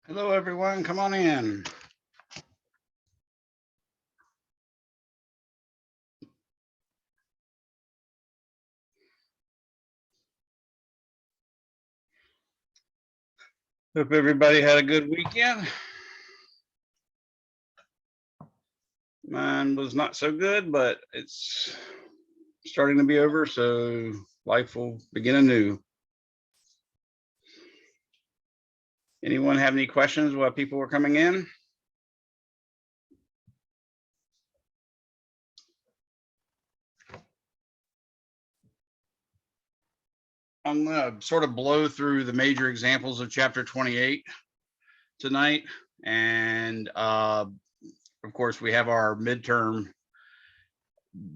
Hello, everyone. Come on in. Hope everybody had a good weekend. Mine was not so good, but it's starting to be over, so life will begin anew. Anyone have any questions while people were coming in? I'm going to sort of blow through the major examples of chapter 28 tonight. And of course, we have our midterm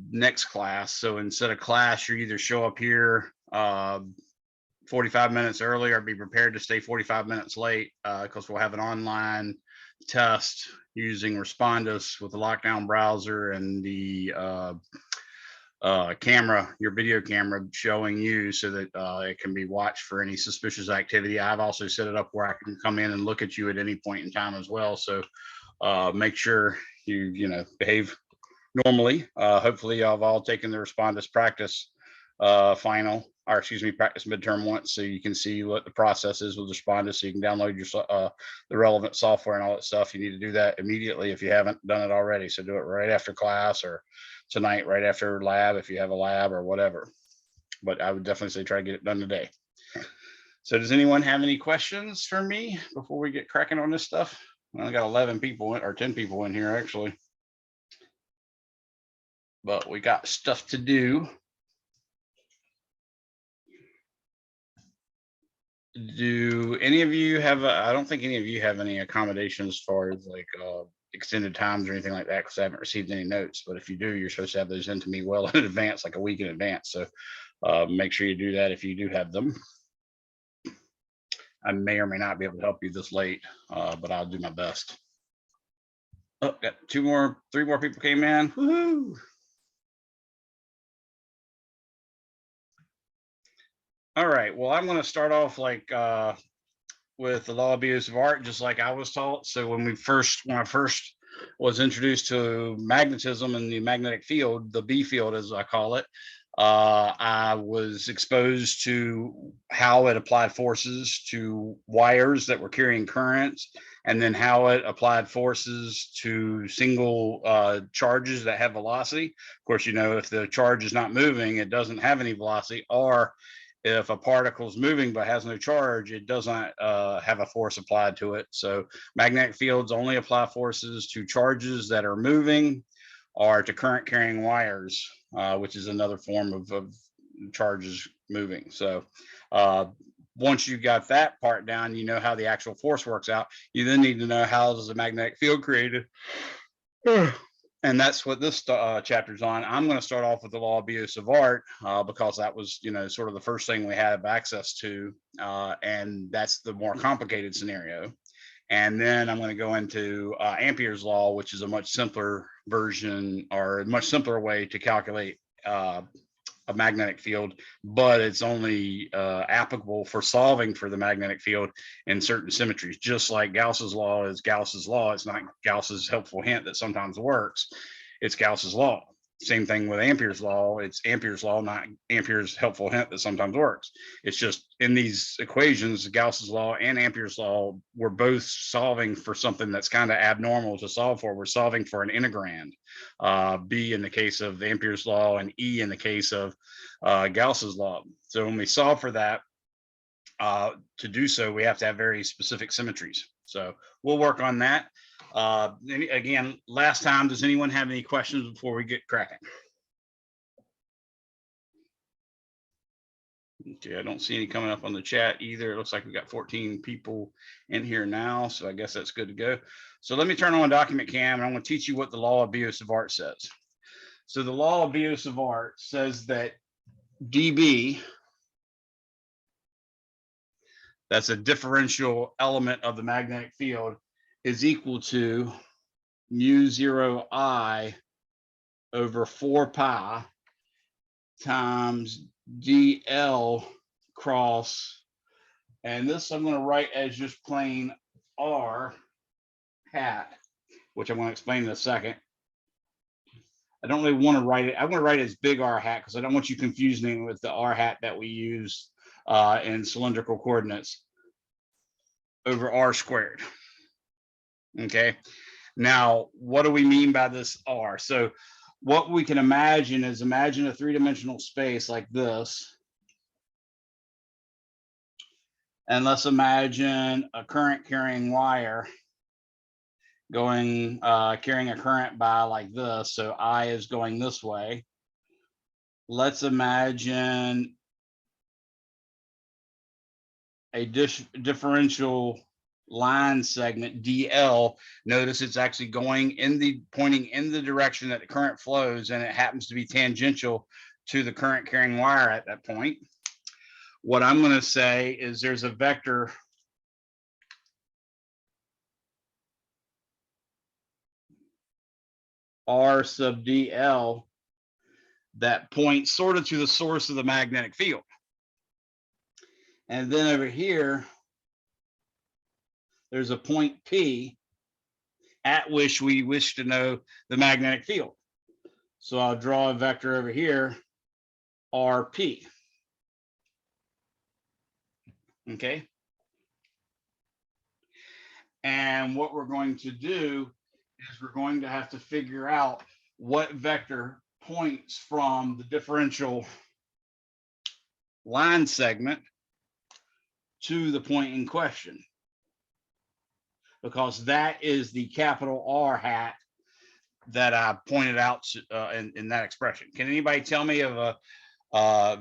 next class. So instead of class, you either show up here 45 minutes early or be prepared to stay 45 minutes late because we'll have an online test using Respondus with the lockdown browser and the camera, your video camera showing you so that it can be watched for any suspicious activity. I've also set it up where I can come in and look at you at any point in time as well. So make sure you behave normally. Hopefully y'all have all taken the Respondus practice final, or excuse me, practice midterm once, so you can see what the process is with Respondus, so you can download your the relevant software and all that stuff. You need to do that immediately if you haven't done it already. So do it right after class or tonight, right after lab, if you have a lab or whatever. But I would definitely say try to get it done today. So does anyone have any questions for me before we get cracking on this stuff? I only got 11 people or 10 people in here actually, but we got stuff to do. Do any of you have I don't think any of you have any accommodations as far as like extended times or anything like that, because I haven't received any notes. But if you do, you're supposed to have those into me well in advance, like a week in advance. So make sure you do that if you do have them. I may or may not be able to help you this late, but I'll do my best. Oh, got three more people came in. Woohoo! All right, well, I'm going to start off like with the law of Biot-Savart, just like I was taught. So when I first was introduced to magnetism and the magnetic field, the B field as I call it, I was exposed to how it applied forces to wires that were carrying currents, and then how it applied forces to single charges that have velocity. Of course, if the charge is not moving, it doesn't have any velocity, or if a particle is moving but has no charge, it doesn't have a force applied to it. So magnetic fields only apply forces to charges that are moving or to current carrying wires, which is another form of charges moving. So once you got that part down, you know how the actual force works out. You then need to know how is the magnetic field created. And that's what this chapter is on. I'm going to start off with the law of Biot-Savart because that was, sort of the first thing we had access to, and that's the more complicated scenario. And then I'm going to go into Ampere's law, which is a much simpler version or a much simpler way to calculate a magnetic field, but it's only applicable for solving for the magnetic field in certain symmetries. Just like Gauss's law is Gauss's law. It's not Gauss's helpful hint that sometimes works. It's Gauss's law. Same thing with Ampere's law. It's Ampere's law, not Ampere's helpful hint that sometimes works. It's just in these equations, Gauss's law and Ampere's law, we're both solving for something that's kind of abnormal to solve for. We're solving for an integrand, B in the case of Ampere's law and E in the case of Gauss's law. So when we solve for that, to do so, we have to have very specific symmetries. So we'll work on that. Again, last time, does anyone have any questions before we get cracking? Okay, I don't see any coming up on the chat either. It looks like we got 14 people in here now, so I guess that's good to go. So let me turn on document cam, and I'm going to teach you what the law of Biot-Savart says. So the law of Biot-Savart says that dB, that's a differential element of the magnetic field, is equal to mu 0 I over 4 pi times dl cross, and this I'm going to write as just plain r hat, which I'm going to explain in a second. I don't really want to write it. I want to write it as big R hat because I don't want you confusing it with the R hat that we use in cylindrical coordinates over R squared. Okay. Now, what do we mean by this R? So what we can imagine is imagine a three-dimensional space like this. And let's imagine a current carrying wire going carrying a current by like this. So I is going this way. Let's imagine a differential line segment DL. Notice it's actually going pointing in the direction that the current flows, and it happens to be tangential to the current carrying wire at that point. What I'm going to say is there's a vector R sub DL that points sort of to the source of the magnetic field. And then over here, there's a point P at which we wish to know the magnetic field. So I'll draw a vector over here, RP. Okay. And what we're going to do is we're going to have to figure out what vector points from the differential line segment to the point in question, because that is the capital R hat that I pointed out in that expression. Can anybody tell me of a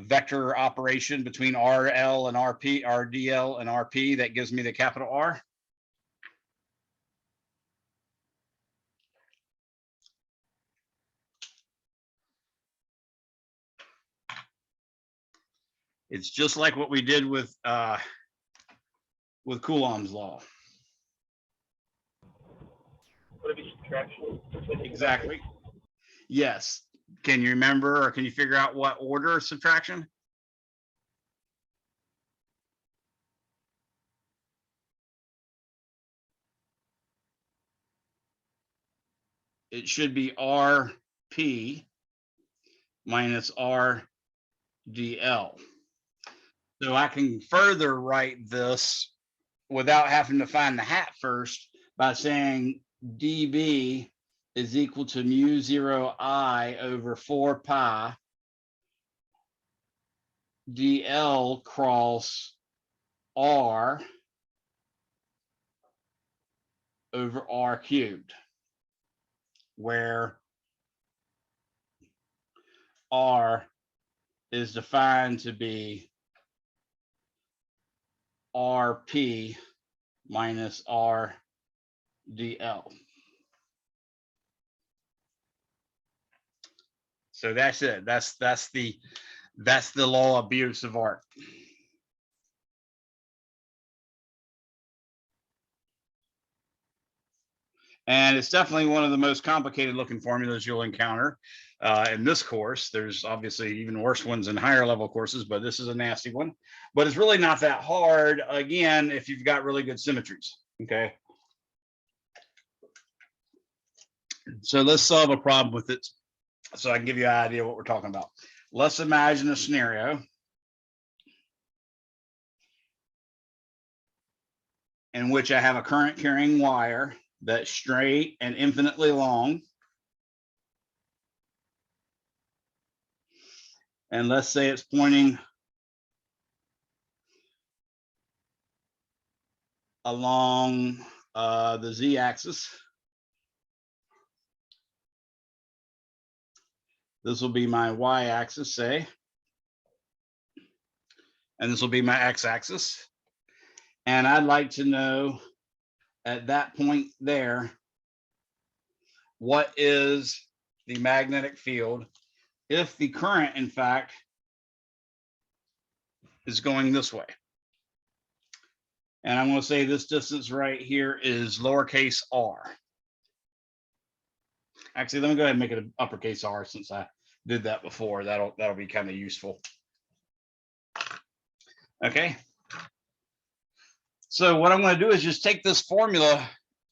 vector operation between RL and RP, RDL and RP that gives me the capital R? It's just like what we did with Coulomb's law. Would it be subtraction? Exactly. Yes. Can you remember, or can you figure out what order of subtraction? It should be RP minus RDL. So I can further write this without having to find the hat first by saying dB is equal to mu 0 I over 4 pi dl cross r over r cubed, where r is defined to be rp minus rdl. So that's it. That's the law of Biot-Savart. And it's definitely one of the most complicated looking formulas you'll encounter in this course. There's obviously even worse ones in higher level courses, but this is a nasty one. But it's really not that hard, again, if you've got really good symmetries. Okay. So let's solve a problem with it so I can give you an idea what we're talking about. Let's imagine a scenario in which I have a current carrying wire that's straight and infinitely long. And let's say it's pointing along the z-axis. This will be my y-axis, say. And this will be my x-axis. And I'd like to know at that point there, what is the magnetic field if the current, in fact, is going this way. And I'm going to say this distance right here is lowercase r. Actually, let me go ahead and make it an uppercase r since I did that before. That'll be kind of useful. Okay. So what I'm going to do is just take this formula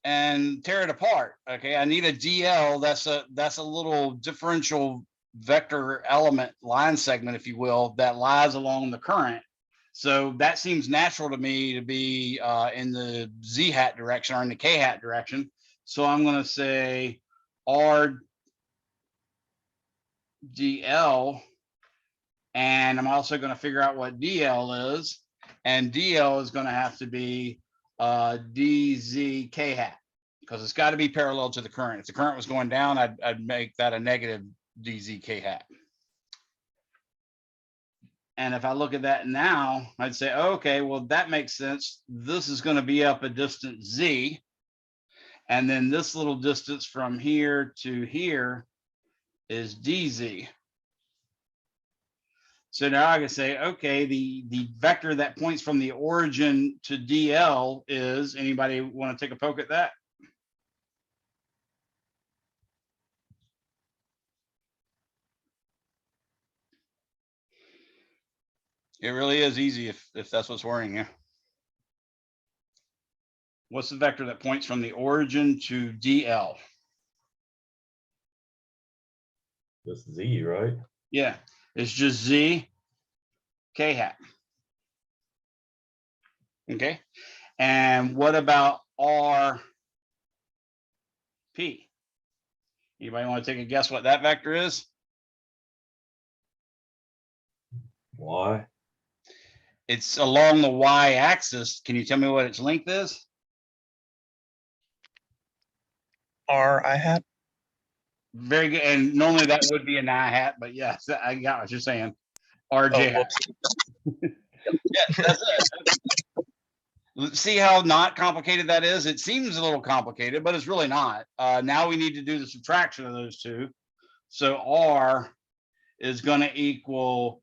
and tear it apart. Okay, I need a DL. That's a little differential vector element line segment, if you will, that lies along the current. So that seems natural to me to be in the z hat direction or in the k hat direction. So I'm going to say R DL, and I'm also going to figure out what DL is, and DL is going to have to be DZ k hat, because it's got to be parallel to the current. If the current was going down, I'd make that a negative DZ k hat. And if I look at that now, I'd say, okay, well, that makes sense. This is going to be up a distance z, and then this little distance from here to here is dz. So now I can say, okay, the vector that points from the origin to DL is, anybody want to take a poke at that? It really is easy if that's what's worrying you. What's the vector that points from the origin to DL? Just Z, right? Yeah, it's just Z k hat. Okay, and what about R P? Anybody want to take a guess what that vector is? Why? It's along the y-axis. Can you tell me what its length is? R I hat. Very good. And normally that would be an I hat, but yes, I got what you're saying. RJ hat. Yeah, that's it. See how not complicated that is? It seems a little complicated, but it's really not. Now we need to do the subtraction of those two. So R is going to equal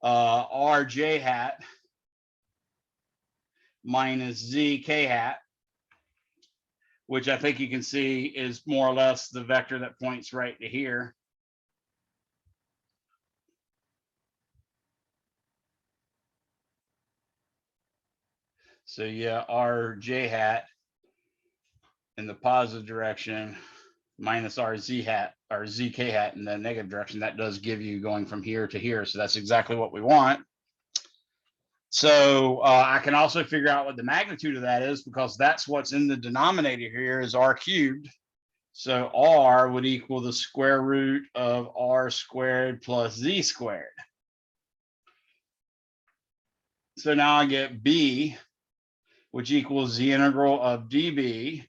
RJ hat minus Z K hat, which I think you can see is more or less the vector that points right to here. So yeah, RJ hat in the positive direction minus RZ hat or ZK hat in the negative direction. That does give you going from here to here. So that's exactly what we want. So I can also figure out what the magnitude of that is, because that's what's in the denominator here is R cubed. So R would equal the square root of R squared plus Z squared. So now I get B, which equals the integral of dB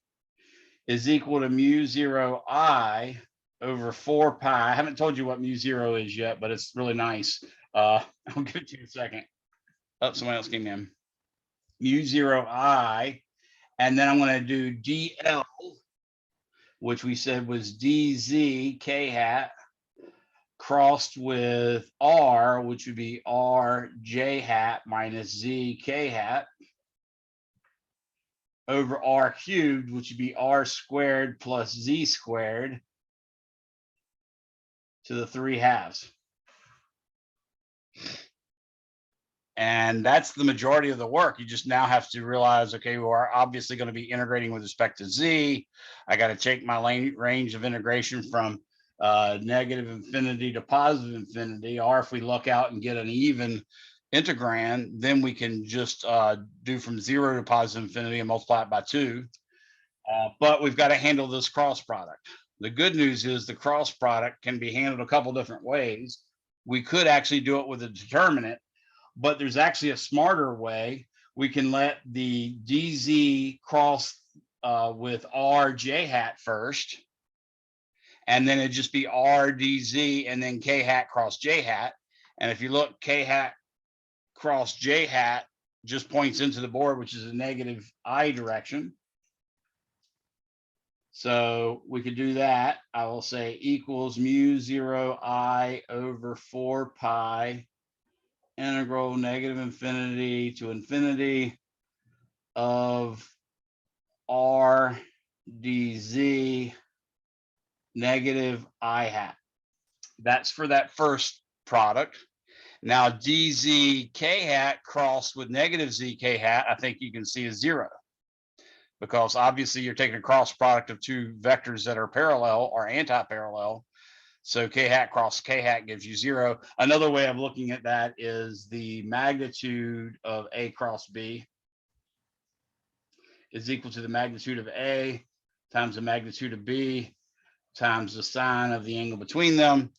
is equal to mu 0 I over 4 pi. I haven't told you what mu 0 is yet, but it's really nice. I'll give it to you in a second. Oh, somebody else came in. Mu 0 I, and then I'm going to do DL, which we said was DZ K hat crossed with R, which would be R J hat minus Z K hat over R cubed, which would be R squared plus Z squared to the 3 halves. And that's the majority of the work. You just now have to realize, okay, we're obviously going to be integrating with respect to Z. I got to take my range of integration from negative infinity to positive infinity, or if we look out and get an even integrand, then we can just do from 0 to positive infinity and multiply it by 2. But we've got to handle this cross product. The good news is the cross product can be handled a couple different ways. We could actually do it with a determinant, but there's actually a smarter way. We can let the DZ cross with RJ hat first, and then it'd just be RDZ and then K hat cross J hat. And if you look, K hat cross J hat just points into the board, which is a negative I direction. So we could do that. I will say equals mu 0 I over 4 pi integral negative infinity to infinity of R dz negative I hat. That's for that first product. Now dz k hat crossed with negative z k hat, I think you can see is 0. Because obviously you're taking a cross product of two vectors that are parallel or anti-parallel. So k hat cross k hat gives you 0. Another way of looking at that is the magnitude of A cross B is equal to the magnitude of A times the magnitude of B times the sine of the angle between them.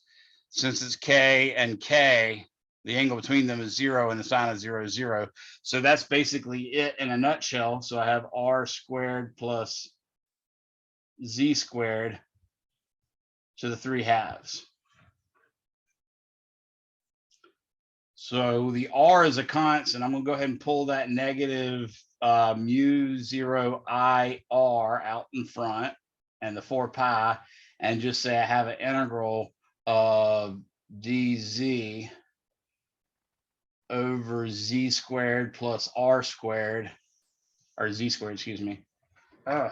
Since it's K and K, the angle between them is 0 and the sine of 0 is 0. So that's basically it in a nutshell. So I have R squared plus Z squared to the 3/2. So the R is a constant. I'm going to go ahead and pull that negative mu 0 I R out in front and the 4 pi and just say I have an integral of dz over z squared plus r squared, or z squared, excuse me. I'm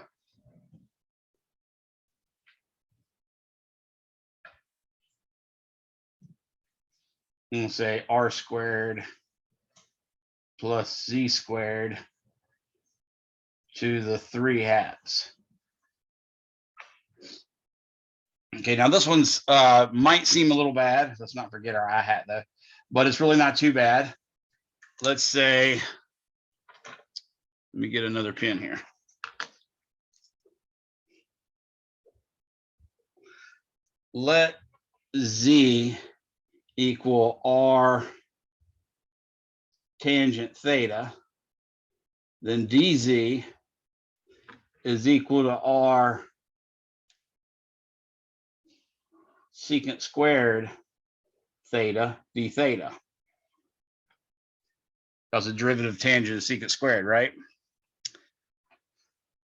going to say r squared plus z squared to the 3/2. Okay, now this one's might seem a little bad. Let's not forget our I hat though, but it's really not too bad. Let's say, let me get another pen here. Let z equal r tangent theta, then dz is equal to r secant squared theta d theta. Because the derivative of tangent is secant squared, right?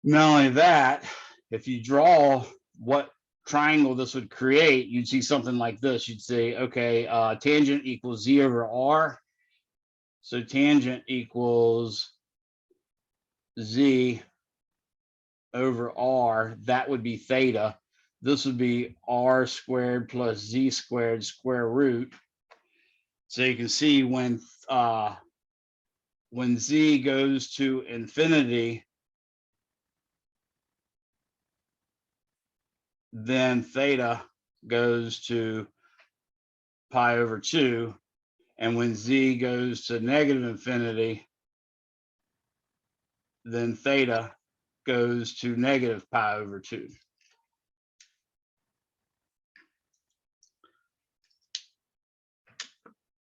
Not only that, if you draw what triangle this would create, you'd see something like this. You'd say, okay, tangent equals z over r. So tangent equals z over r. That would be theta. This would be r squared plus z squared square root. So you can see when z goes to infinity, then theta goes to pi over 2. And when z goes to negative infinity, then theta goes to negative pi over 2.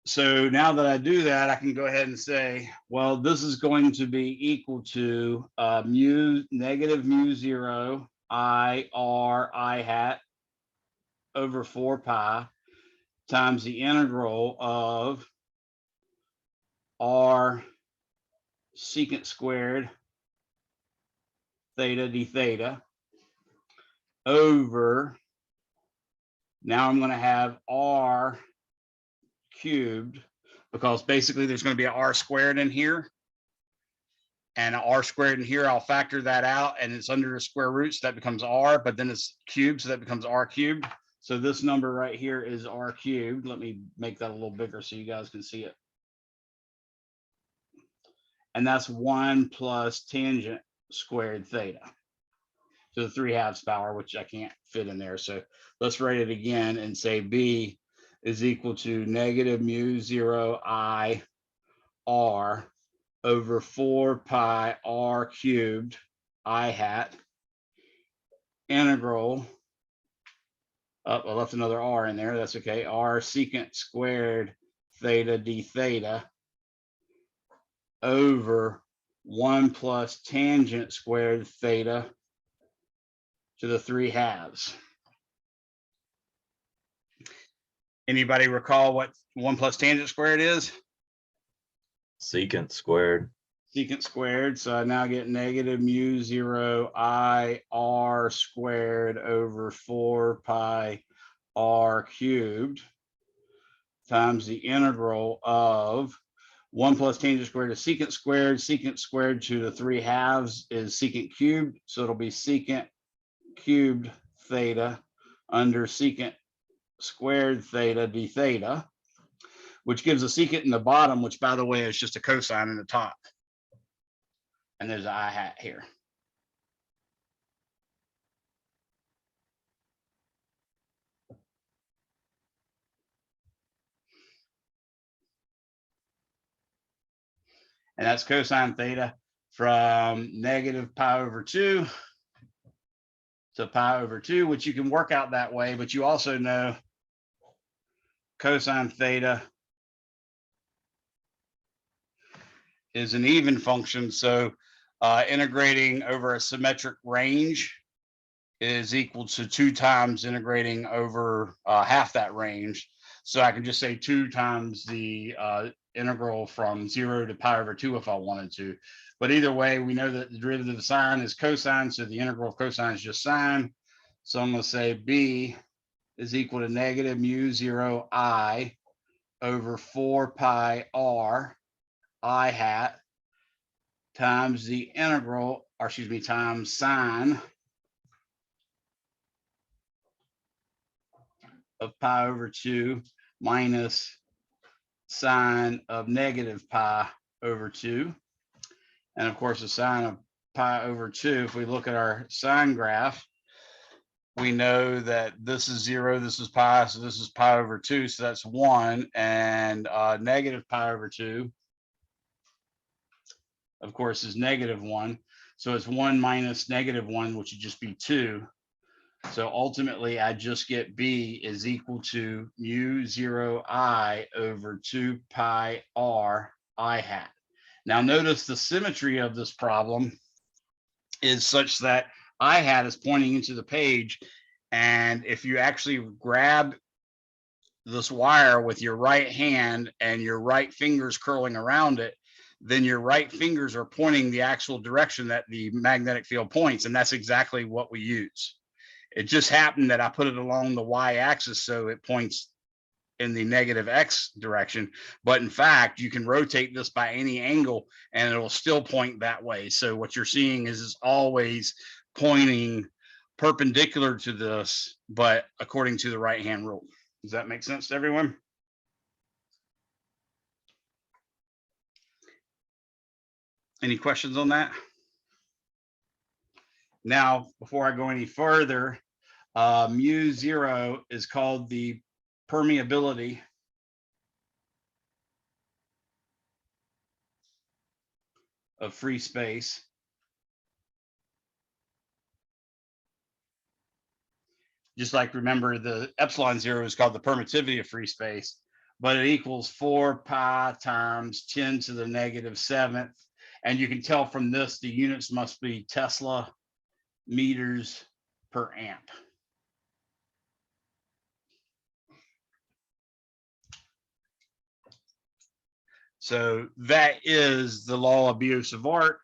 So now that I do that, I can go ahead and say, well, this is going to be equal to negative mu 0 I r I hat over 4 pi times the integral of r secant squared theta d theta over, now I'm going to have r cubed, because basically there's going to be an r squared in here and an r squared in here. I'll factor that out and it's under the square root, so that becomes r, but then it's cubed, so that becomes r cubed. So this number right here is r cubed. Let me make that a little bigger so you guys can see it. And that's 1 plus tangent squared theta to the 3/2 power, which I can't fit in there. So let's write it again and say B is equal to negative mu 0 I r over 4 pi r cubed I hat integral, I left another r in there, that's okay, r secant squared theta d theta over 1 plus tangent squared theta to the 3/2. Anybody recall what 1 plus tangent squared is? Secant squared. Secant squared. So I now get negative mu 0 I r squared over 4 pi r cubed times the integral of 1 plus tangent squared is secant squared to the 3/2 is secant cubed. So it'll be secant cubed theta under secant squared theta d theta. which gives a secant in the bottom, which by the way is just a cosine in the top. And there's an I hat here. And that's cosine theta from negative pi over 2 to pi over 2, which you can work out that way, but you also know cosine theta is an even function. So integrating over a symmetric range is equal to 2 times integrating over half that range. So I can just say 2 times the integral from 0 to pi over 2 if I wanted to. But either way, we know that the derivative of sine is cosine, so the integral of cosine is just sine. So I'm going to say B is equal to negative mu 0 I over 4 pi r I hat times the integral, or excuse me, times sine of pi over 2 minus sine of negative pi over 2. And of course, the sine of pi over 2, if we look at our sine graph, we know that this is 0, this is pi, so this is pi over 2, so that's 1. And negative pi over 2, of course, is negative 1. So it's 1 minus negative 1, which would just be 2. So ultimately, I just get B is equal to mu 0 I over 2 pi r I hat. Now notice the symmetry of this problem is such that I hat is pointing into the page. And if you actually grab this wire with your right hand and your right fingers curling around it, then your right fingers are pointing the actual direction that the magnetic field points. And that's exactly what we use. It just happened that I put it along the y-axis, so it points in the negative x direction. But in fact, you can rotate this by any angle and it'll still point that way. So what you're seeing is it's always pointing perpendicular to this, but according to the right-hand rule. Does that make sense to everyone? Any questions on that? Now, before I go any further, mu 0 is called the permeability of free space. Just like, remember, the epsilon 0 is called the permittivity of free space, but it equals 4 pi times 10 to the negative 7th. And you can tell from this, the units must be Tesla meters per amp. So that is the law of Biot-Savart.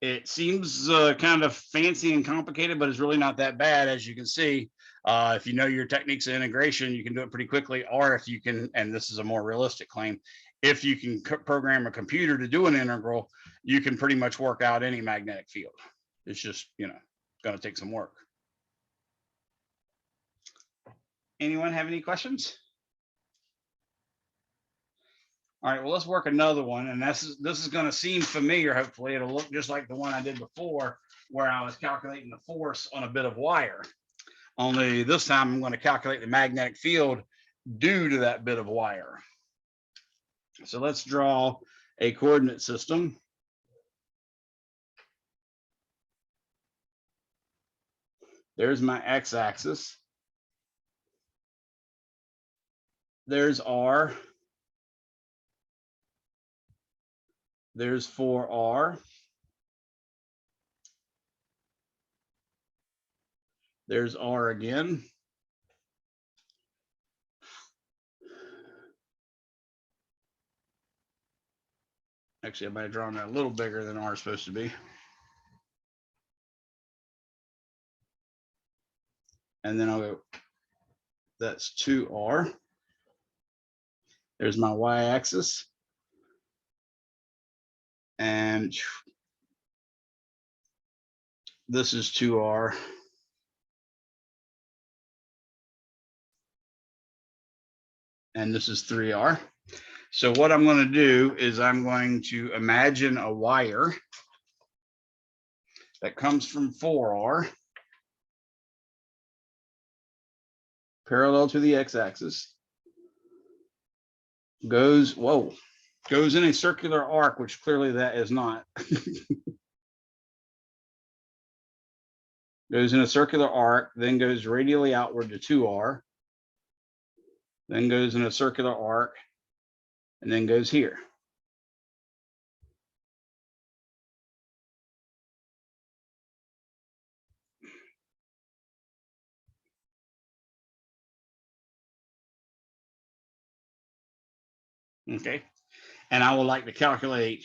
It seems kind of fancy and complicated, but it's really not that bad. As you can see, if you know your techniques of integration, you can do it pretty quickly. Or if you can, and this is a more realistic claim, if you can program a computer to do an integral, you can pretty much work out any magnetic field. It's just, going to take some work. Anyone have any questions? All right, well, let's work another one. And this is going to seem familiar. Hopefully it'll look just like the one I did before, where I was calculating the force on a bit of wire. Only this time I'm going to calculate the magnetic field due to that bit of wire. So let's draw a coordinate system. There's my x-axis. There's R. There's 4R. There's R again. Actually, I might have drawn that a little bigger than R is supposed to be. And then I'll go, that's 2R. There's my y-axis. And this is 2R. And this is 3R. So what I'm going to do is I'm going to imagine a wire that comes from 4R parallel to the x-axis, goes in a circular arc, which clearly that is not. Goes in a circular arc, then goes radially outward to 2R, then goes in a circular arc, and then goes here. Okay, and I would like to calculate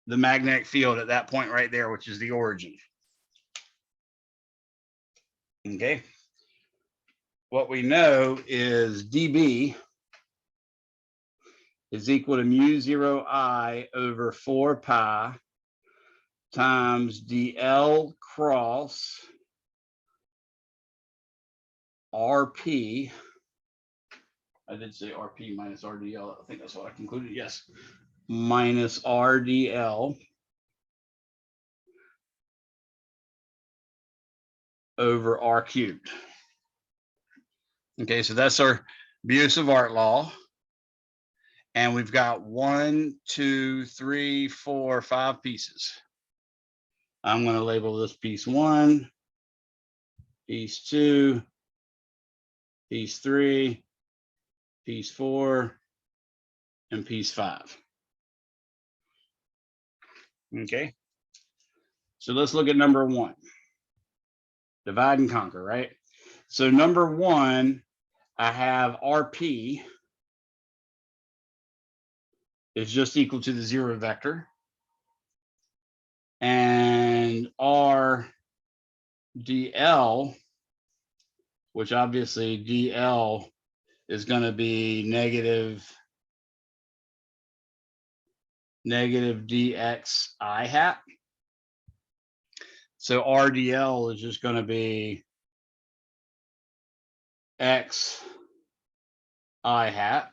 the magnetic field at that point right there, which is the origin. Okay, what we know is dB is equal to mu 0 I over 4 pi times dl cross RP. I did say RP minus RDL. I think that's what I concluded. Yes. Minus RDL over R cubed. Okay, so that's our Biot-Savart law. And we've got 1, 2, 3, 4, 5 pieces. I'm going to label this piece 1, piece 2, piece 3, piece 4, and piece 5. Okay, so let's look at number 1. Divide and conquer, right? So number 1, I have RP is just equal to the 0 vector, and RDL, which obviously DL is going to be negative dx I hat. So RDL is just going to be x I hat.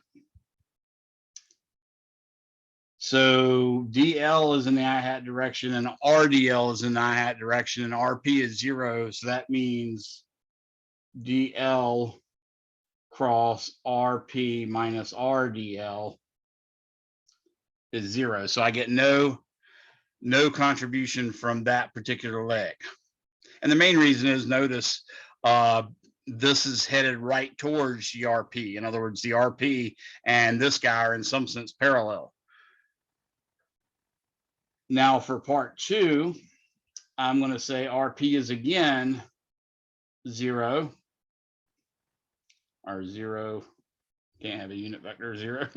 So DL is in the I hat direction and RDL is in the I hat direction, and RP is 0. So that means DL cross RP minus RDL is 0. So I get no contribution from that particular leg. And the main reason is, notice this is headed right towards the RP. In other words, the RP and this guy are in some sense parallel. Now for part 2, I'm going to say RP is again 0, or 0, can't have a unit vector 0.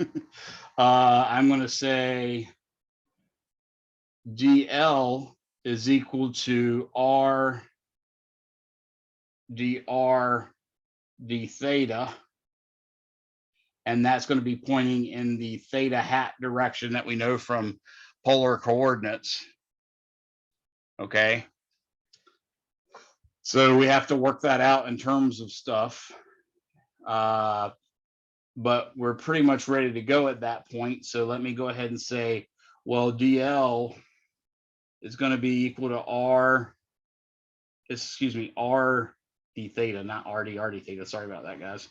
I'm going to say DL is equal to R dr d theta, and that's going to be pointing in the theta hat direction that we know from polar coordinates. Okay, so we have to work that out in terms of stuff, but we're pretty much ready to go at that point. So let me go ahead and say, well, DL is going to be equal to R d theta, not RD theta. Sorry about that, guys.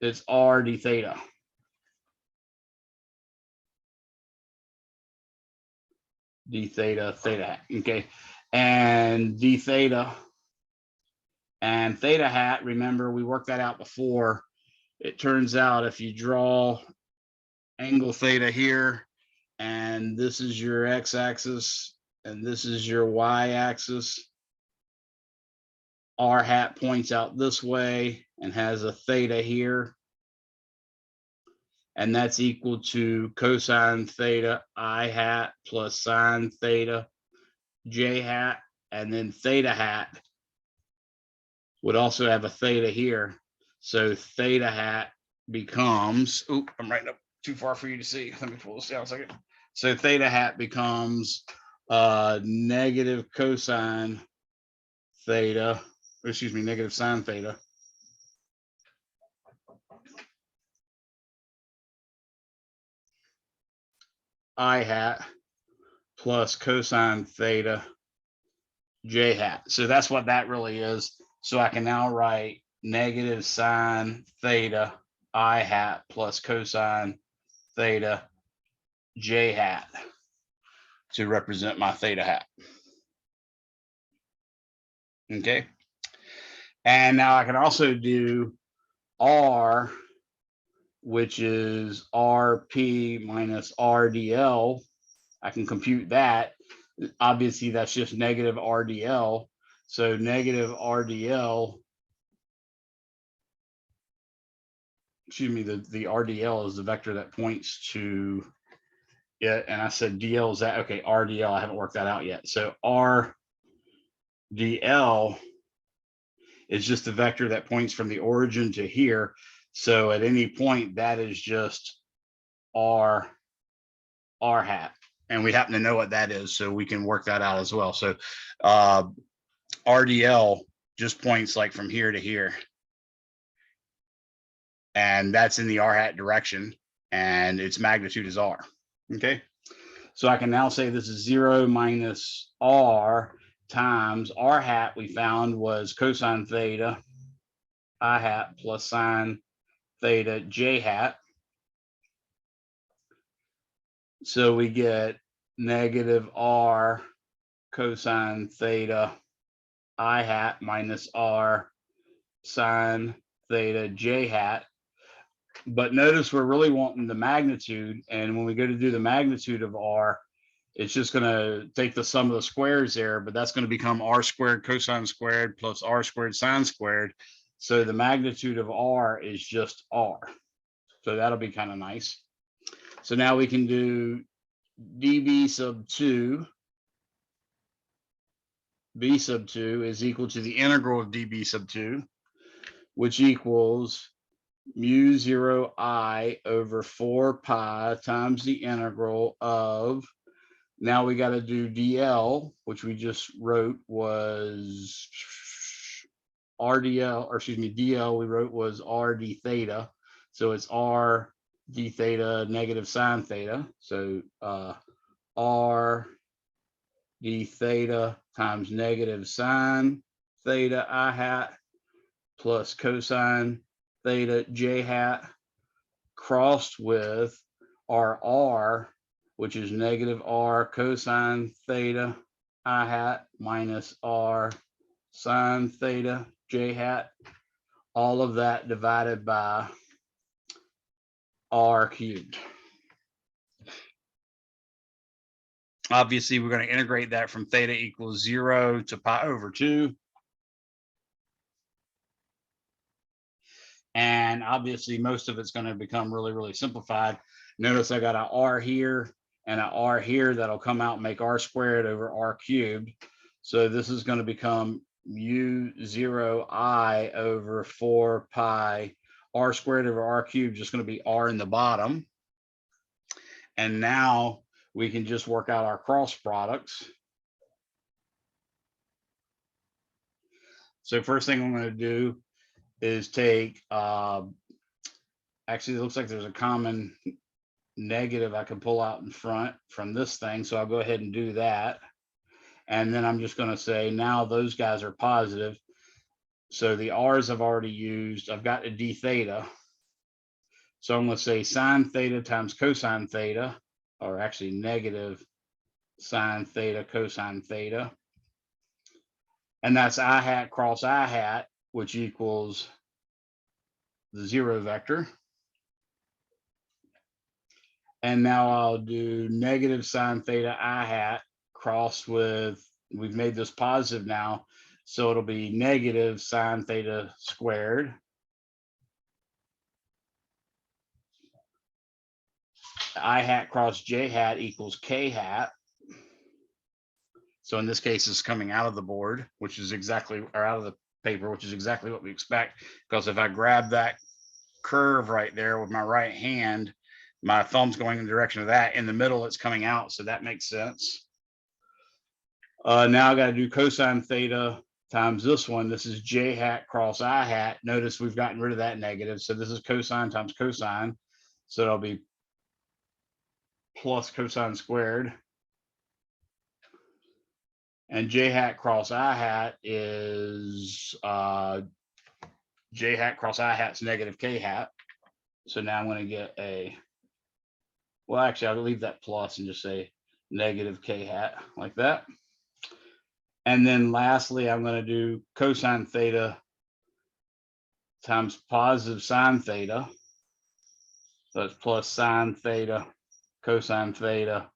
It's R d theta. D theta, theta, okay. And d theta and theta hat, remember we worked that out before. It turns out if you draw angle theta here, and this is your x-axis, and this is your y-axis, R hat points out this way and has a theta here, and that's equal to cosine theta I hat plus sine theta j hat, and then theta hat would also have a theta here. So theta hat becomes, oop, I'm writing up too far for you to see. Let me pull this down a second. So theta hat becomes negative cosine theta, or excuse me, negative sine theta I hat plus cosine theta j hat. So that's what that really is. So I can now write negative sine theta I hat plus cosine theta j hat to represent my theta hat. Okay. And now I can also do R, which is RP minus RDL. I can compute that. Obviously, that's just negative RDL. So negative RDL, excuse me, the RDL is the vector that points to it. And I said DL is that, okay, RDL, I haven't worked that out yet. So RDL is just the vector that points from the origin to here. So at any point, that is just R hat. And we happen to know what that is, so we can work that out as well. So RDL just points like from here to here. And that's in the R hat direction, and its magnitude is R. Okay. So I can now say this is 0 minus R times R hat we found was cosine theta I hat plus sine theta j hat. So we get negative R cosine theta I hat minus R sine theta j hat. But notice we're really wanting the magnitude. And when we go to do the magnitude of R, it's just going to take the sum of the squares there, but that's going to become R squared cosine squared plus R squared sine squared. So the magnitude of R is just R. So that'll be kind of nice. So now we can do dB sub 2. B sub 2 is equal to the integral of dB sub 2, which equals mu 0 I over 4 pi times the integral of, now we got to do DL, which we just wrote was RDL, or excuse me, DL we wrote was R d theta. So it's R d theta negative sine theta. So R d theta times negative sine theta I hat plus cosine theta j hat crossed with our R, which is negative R cosine theta I hat minus R sine theta j hat, all of that divided by R cubed. Obviously, we're going to integrate that from theta equals 0 to pi over 2. And obviously, most of it's going to become really, really simplified. Notice I got an R here and an R here that'll come out and make R squared over R cubed. So this is going to become mu0 I over 4 pi R squared over R cubed, just going to be R in the bottom. And now we can just work out our cross products. So first thing I'm going to do is take, actually it looks like there's a common negative I can pull out in front from this thing. So I'll go ahead and do that. And then I'm just going to say, now those guys are positive. So the R's I've already used, I've got a d theta. So I'm going to say sine theta times cosine theta, or actually negative sine theta cosine theta. And that's I hat cross I hat, which equals the 0 vector. And now I'll do negative sine theta I hat crossed with, we've made this positive now, so it'll be negative sine theta squared. I hat cross j hat equals k hat. So in this case, it's coming out of the board, which is exactly, or out of the paper, which is exactly what we expect. Because if I grab that curve right there with my right hand, my thumb's going in the direction of that. In the middle, it's coming out. So that makes sense. Now I got to do cosine theta times this one. This is j hat cross I hat. Notice we've gotten rid of that negative. So this is cosine times cosine. So it'll be plus cosine squared. And j hat cross I hat is j hat cross I hat's negative k hat. So now I'm going to get a, well, actually, I'll leave that plus and just say negative k hat like that. And then lastly, I'm going to do cosine theta times positive sine theta. So it's plus sine theta, cosine theta,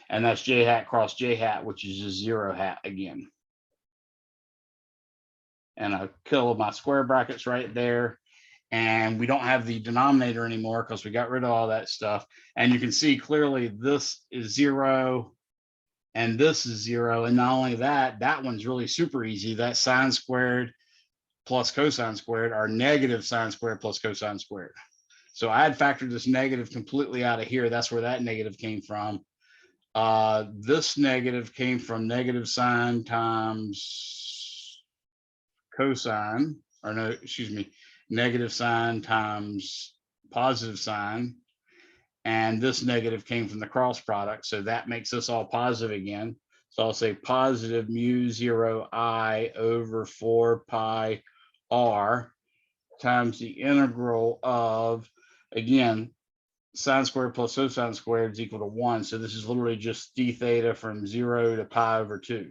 and that's j hat cross j hat, which is just 0 hat again. And I kill my square brackets right there. And we don't have the denominator anymore because we got rid of all that stuff. And you can see clearly this is 0 and this is 0. And not only that, that one's really super easy. That's sine squared plus cosine squared are negative sine squared plus cosine squared. So I had factored this negative completely out of here. That's where that negative came from. This negative came from negative sine times cosine, or no, excuse me, negative sine times positive sine. And this negative came from the cross product. So that makes this all positive again. So I'll say positive mu 0 I over 4 pi r times the integral of, again, sine squared plus cosine squared is equal to 1. So this is literally just d theta from 0 to pi over 2,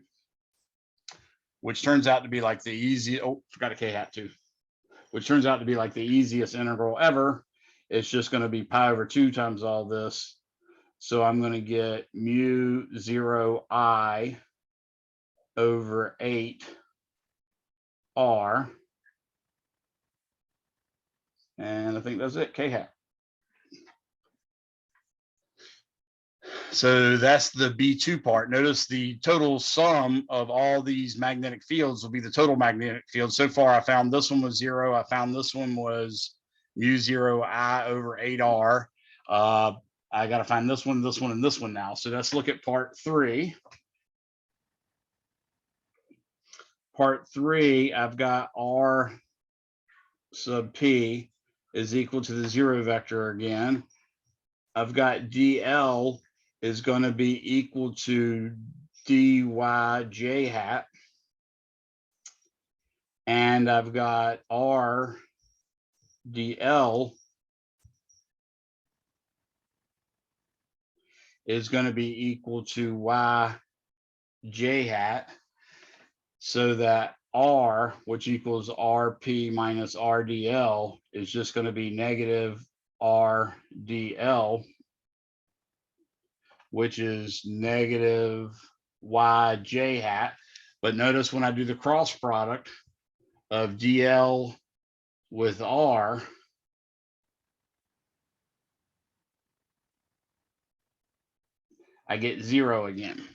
which turns out to be like the easy, oh, forgot a k hat too, which turns out to be like the easiest integral ever. It's just going to be pi over 2 times all this. So I'm going to get mu 0 I over 8 r. And I think that's it, k hat. So that's the B2 part. Notice the total sum of all these magnetic fields will be the total magnetic field. So far, I found this one was 0. I found this one was mu 0 I over 8r. I got to find this one, and this one now. So let's look at part 3. Part 3, I've got r sub p is equal to the 0 vector again. I've got dl is going to be equal to dy j hat. And I've got r dl is going to be equal to y j hat. So that r, which equals rp minus rdl, is just going to be negative rdl, which is negative yj hat. But notice when I do the cross product of dl with r, I get 0 again.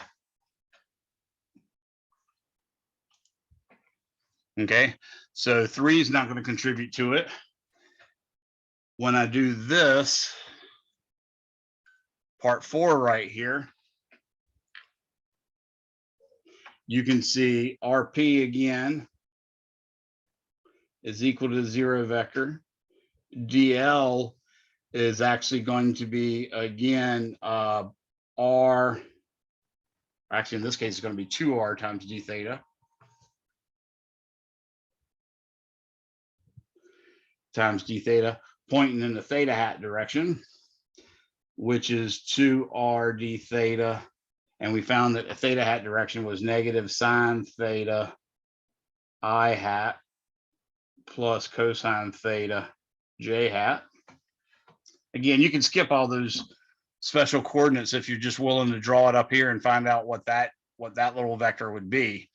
Okay, so 3 is not going to contribute to it. When I do this, part 4 right here, you can see RP again is equal to the 0 vector. DL is actually going to be, again, R, actually in this case, it's going to be 2R times d theta times d theta, pointing in the theta hat direction, which is 2r d theta. And we found that the theta hat direction was negative sine theta I hat plus cosine theta j hat. Again, you can skip all those special coordinates if you're just willing to draw it up here and find out what that little vector would be.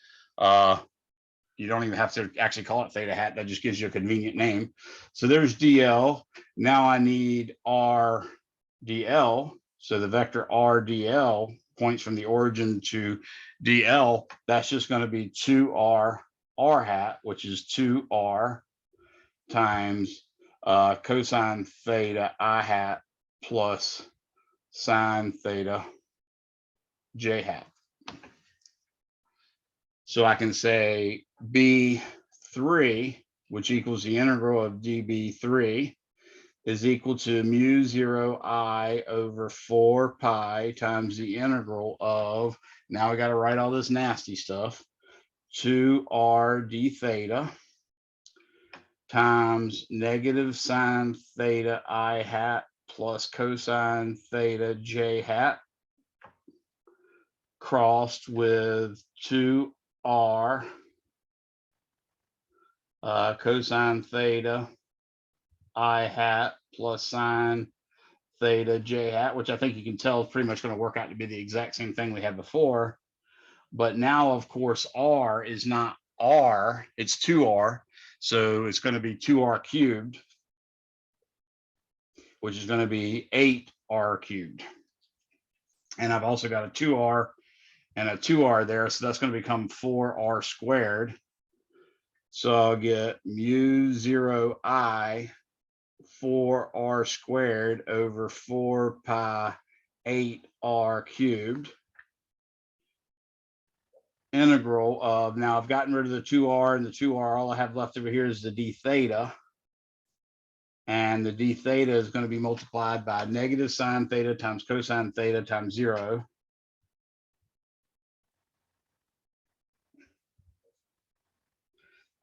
You don't even have to actually call it theta hat. That just gives you a convenient name. So there's DL. Now I need R DL. So the vector R DL points from the origin to DL. That's just going to be 2R R hat, which is 2R times cosine theta I hat plus sine theta j hat. So I can say B3, which equals the integral of dB3, is equal to mu 0 I over 4 pi times the integral of, now I got to write all this nasty stuff, 2r d theta times negative sine theta I hat plus cosine theta j hat crossed with 2r cosine theta I hat plus sine theta j hat, which I think you can tell is pretty much going to work out to be the exact same thing we had before. But now, of course, r is not r, it's 2r. So it's going to be 2r cubed, which is going to be 8r cubed. And I've also got a 2r and a 2r there. So that's going to become 4r squared. So I'll get mu 0 I 4r squared over 4 pi 8r cubed. Integral of, now I've gotten rid of the 2r and the 2r, all I have left over here is the d theta. And the d theta is going to be multiplied by negative sine theta times cosine theta times 0.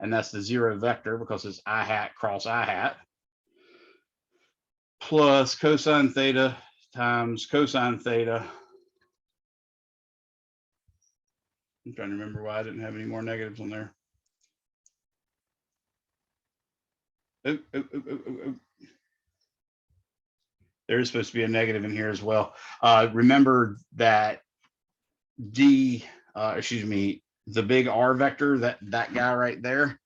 And that's the 0 vector because it's I hat cross I hat. Plus cosine theta times cosine theta. I'm trying to remember why I didn't have any more negatives on there. There is supposed to be a negative in here as well. Remember that the big R vector, that guy right there,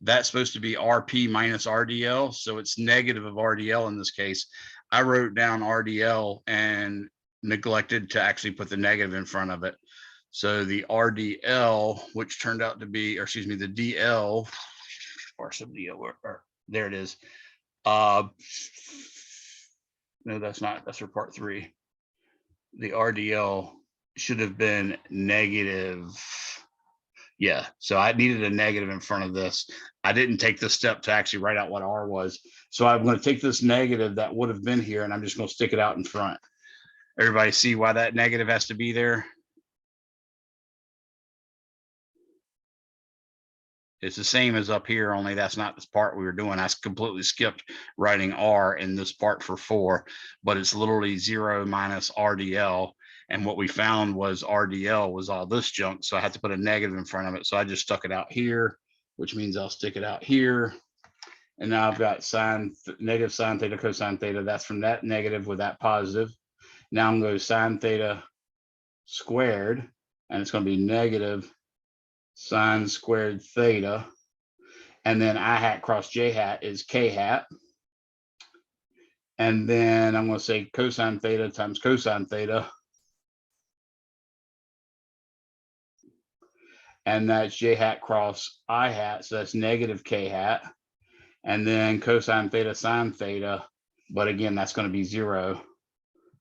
that's supposed to be RP minus RDL. So it's negative of RDL in this case. I wrote down RDL and neglected to actually put the negative in front of it. So the RDL, which turned out to be, or excuse me, the DL, there it is. No, that's not, that's for part 3. The RDL should have been negative. Yeah, so I needed a negative in front of this. I didn't take the step to actually write out what R was. So I'm going to take this negative that would have been here and I'm just going to stick it out in front. Everybody see why that negative has to be there? It's the same as up here, only that's not this part we were doing. I completely skipped writing R in this part for 4, but it's literally 0 minus RDL. And what we found was RDL was all this junk. So I had to put a negative in front of it. So I just stuck it out here, which means I'll stick it out here. And now I've got negative sine theta cosine theta. That's from that negative with that positive. Now I'm going to sine theta squared, and it's going to be negative sine squared theta, and then I hat cross j hat is k hat, and then I'm going to say cosine theta times cosine theta, and that's j hat cross I hat, so that's negative k hat, and then cosine theta sine theta, but again that's going to be 0,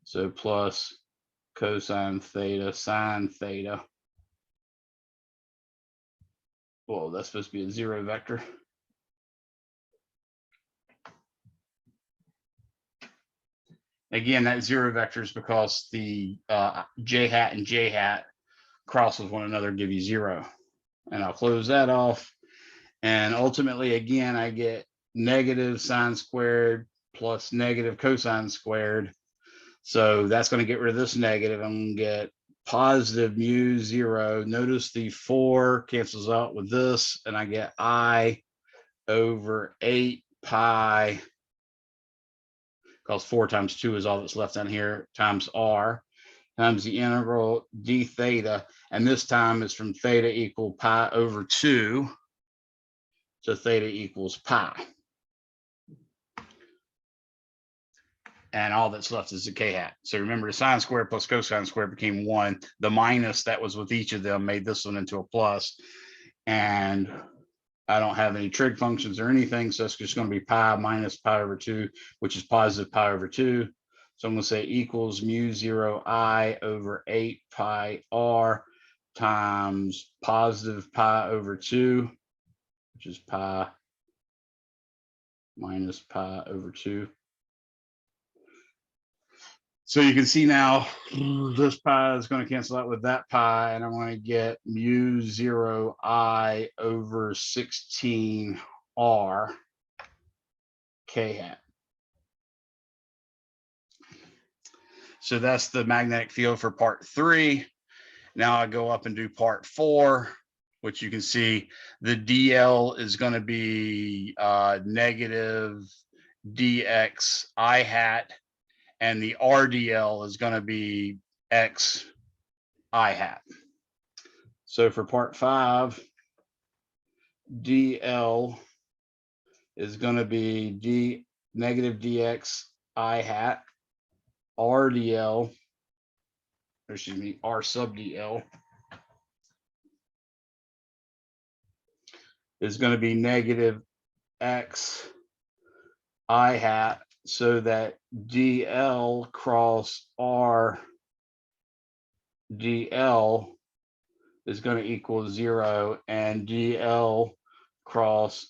so plus cosine theta sine theta. Well, that's supposed to be a 0 vector. Again, that 0 vector is because the j hat and j hat cross with one another, give you 0. And I'll close that off. And ultimately, again, I get negative sine squared plus negative cosine squared. So that's going to get rid of this negative. I'm going to get positive mu 0. Notice the 4 cancels out with this, and I get I over 8 pi, because 4 times 2 is all that's left down here, times R, times the integral d theta. And this time is from theta equal pi over 2 to theta equals pi. And all that's left is the k hat. So remember, the sine squared plus cosine squared became 1. The minus that was with each of them made this one into a plus. And I don't have any trig functions or anything, so it's just going to be pi minus pi over 2, which is positive pi over 2. So I'm going to say equals mu 0 I over 8 pi r times positive pi over 2, which is pi minus pi over 2. So you can see now this pi is going to cancel out with that pi, and I'm going to get mu 0 I over 16 R k hat. So that's the magnetic field for part 3. Now I go up and do part 4, which you can see the DL is going to be negative dx I hat, and the RDL is going to be x I hat. So for part 5, DL is going to be negative dx I hat, RDL, or excuse me, R sub DL is going to be negative x I hat, so that DL cross R DL is going to equal 0, and DL cross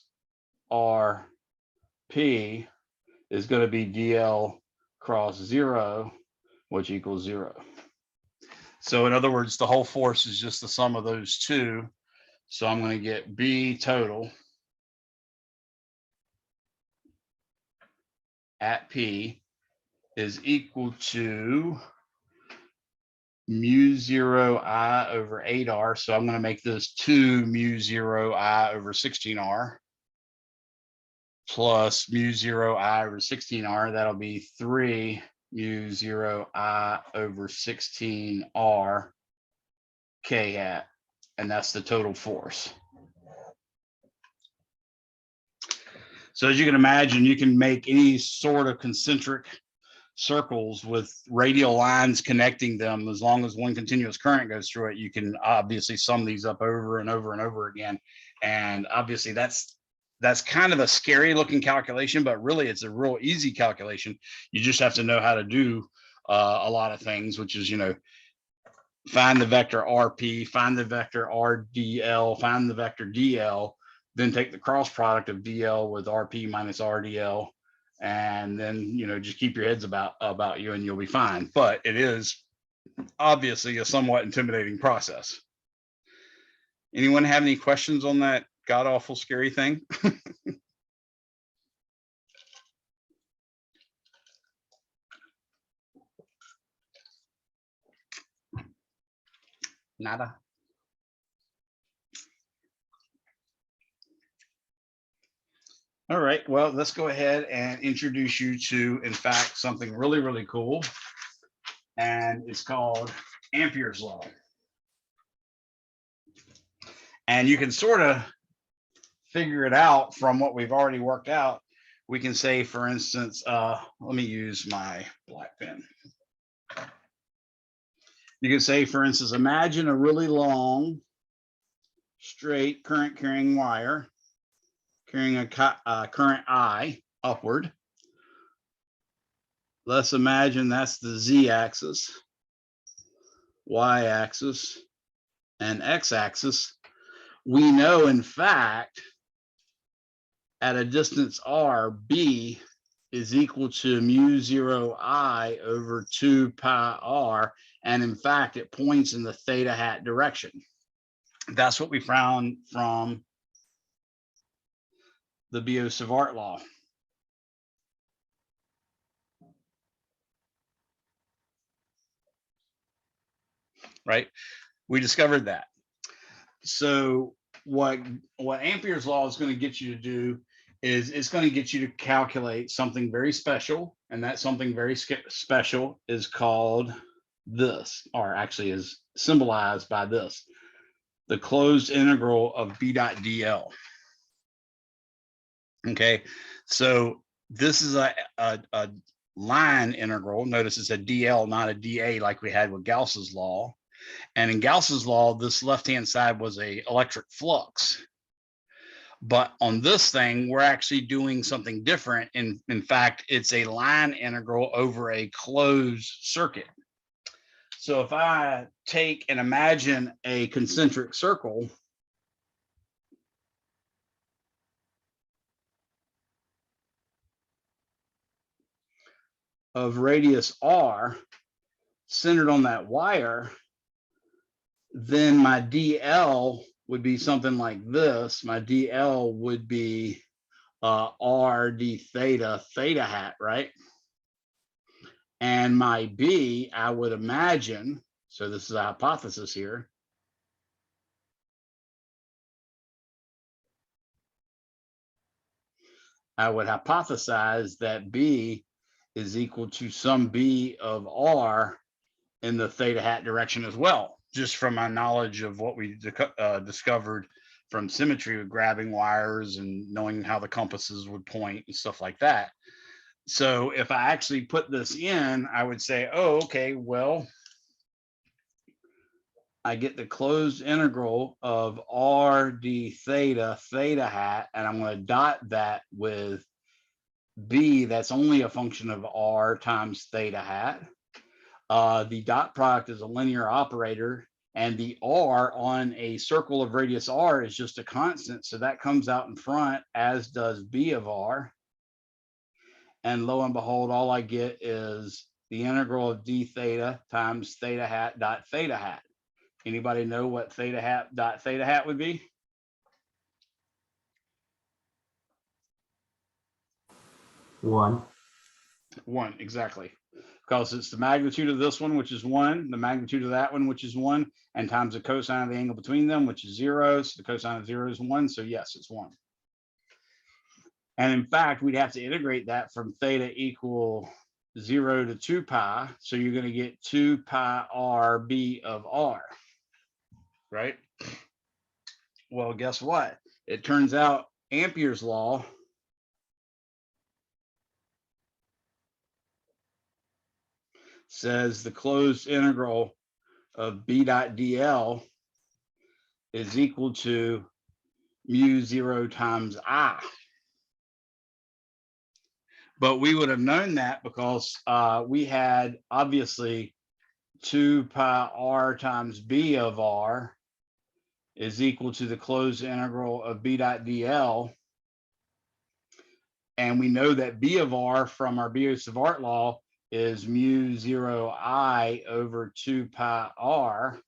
RP is going to be DL cross 0, which equals 0. So in other words, the whole force is just the sum of those two. So I'm going to get B total at P is equal to mu 0 I over 8R. So I'm going to make this 2 mu 0 I over 16R plus mu 0 I over 16R. That'll be 3 mu 0 I over 16R k hat. And that's the total force. So as you can imagine, you can make any sort of concentric circles with radial lines connecting them. As long as one continuous current goes through it, you can obviously sum these up over and over and over again. And obviously that's kind of a scary looking calculation, but really it's a real easy calculation. You just have to know how to do a lot of things, which is, find the vector RP, find the vector RDL, find the vector DL, then take the cross product of DL with RP minus RDL, and then just keep your heads about you and you'll be fine. But it is obviously a somewhat intimidating process. Anyone have any questions on that god awful scary thing? Nada. All right, well, let's go ahead and introduce you to, in fact, something really, really cool. And it's called Ampere's law. And you can sort of figure it out from what we've already worked out. We can say, for instance, let me use my black pen. You can say, for instance, imagine a really long, straight current carrying wire carrying a current I upward. Let's imagine that's the z-axis, y-axis, and x-axis. We know, in fact, at a distance r, b is equal to mu 0 I over 2 pi r, and in fact, it points in the theta hat direction. That's what we found from the Biot-Savart law. Right? We discovered that. So what Ampere's law is going to get you to do is it's going to get you to calculate something very special, and that something very special is called this, or actually is symbolized by this, the closed integral of B dot dl. Okay, so this is a line integral. Notice it's a dl, not a dA like we had with Gauss's law. And in Gauss's law, this left-hand side was a electric flux. But on this thing, we're actually doing something different. In fact, it's a line integral over a closed circuit. So if I take and imagine a concentric circle, of radius r, centered on that wire, then my DL would be something like this. My DL would be R d theta, theta hat, right? And my B, I would imagine, so this is a hypothesis here, I would hypothesize that B is equal to some B of R in the theta hat direction as well, just from my knowledge of what we discovered from symmetry with grabbing wires and knowing how the compasses would point and stuff like that. So if I actually put this in, I would say, oh, okay, well, I get the closed integral of R d theta, theta hat, and I'm going to dot that with B, that's only a function of R times theta hat. The dot product is a linear operator, and the R on a circle of radius R is just a constant. So that comes out in front, as does B of R. And lo and behold, all I get is the integral of d theta times theta hat dot theta hat. Anybody know what theta hat dot theta hat would be? 1. 1, exactly. Because it's the magnitude of this one, which is 1, the magnitude of that one, which is 1, and times the cosine of the angle between them, which is 0. So the cosine of 0 is 1. So yes, it's 1. And in fact, we'd have to integrate that from theta equal 0 to 2 pi. So you're going to get 2 pi r b of r, right? Well, guess what? It turns out Ampere's law says the closed integral of b dot dl is equal to mu 0 times I. But we would have known that because we had obviously 2 pi r times b of r is equal to the closed integral of b dot dl. And we know that b of r from our Biot-Savart law is mu 0 I over 2 pi r.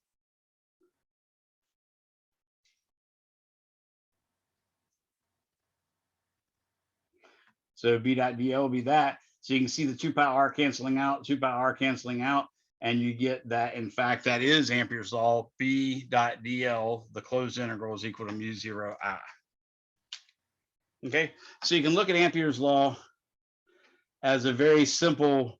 So b dot dl will be that. So you can see the 2 pi r canceling out, 2 pi r canceling out, and you get that, in fact, that is Ampere's law. B dot dl, the closed integral, is equal to mu 0 I. Okay, so you can look at Ampere's law as a very simple,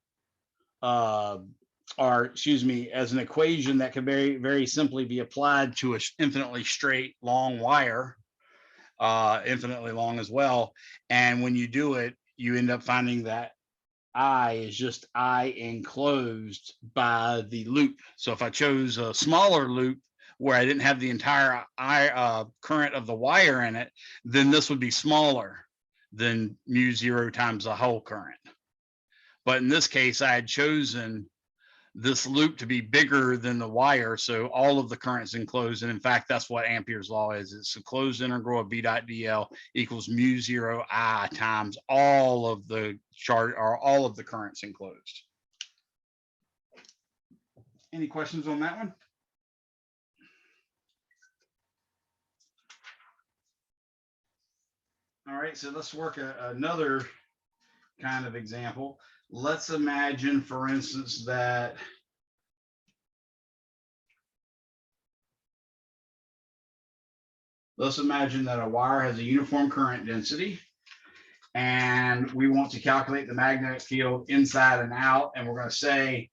or excuse me, as an equation that can very, very simply be applied to an infinitely straight long wire, infinitely long as well. And when you do it, you end up finding that I is just I enclosed by the loop. So if I chose a smaller loop where I didn't have the entire current of the wire in it, then this would be smaller than mu 0 times the whole current. But in this case, I had chosen this loop to be bigger than the wire, so all of the current's enclosed. And in fact, that's what Ampere's law is. It's the closed integral of b dot dl equals mu 0 I times all of the charge, or all of the currents enclosed. Any questions on that one? All right, so let's work another kind of example. Let's imagine, for instance, that a wire has a uniform current density, and we want to calculate the magnetic field inside and out, and we're going to say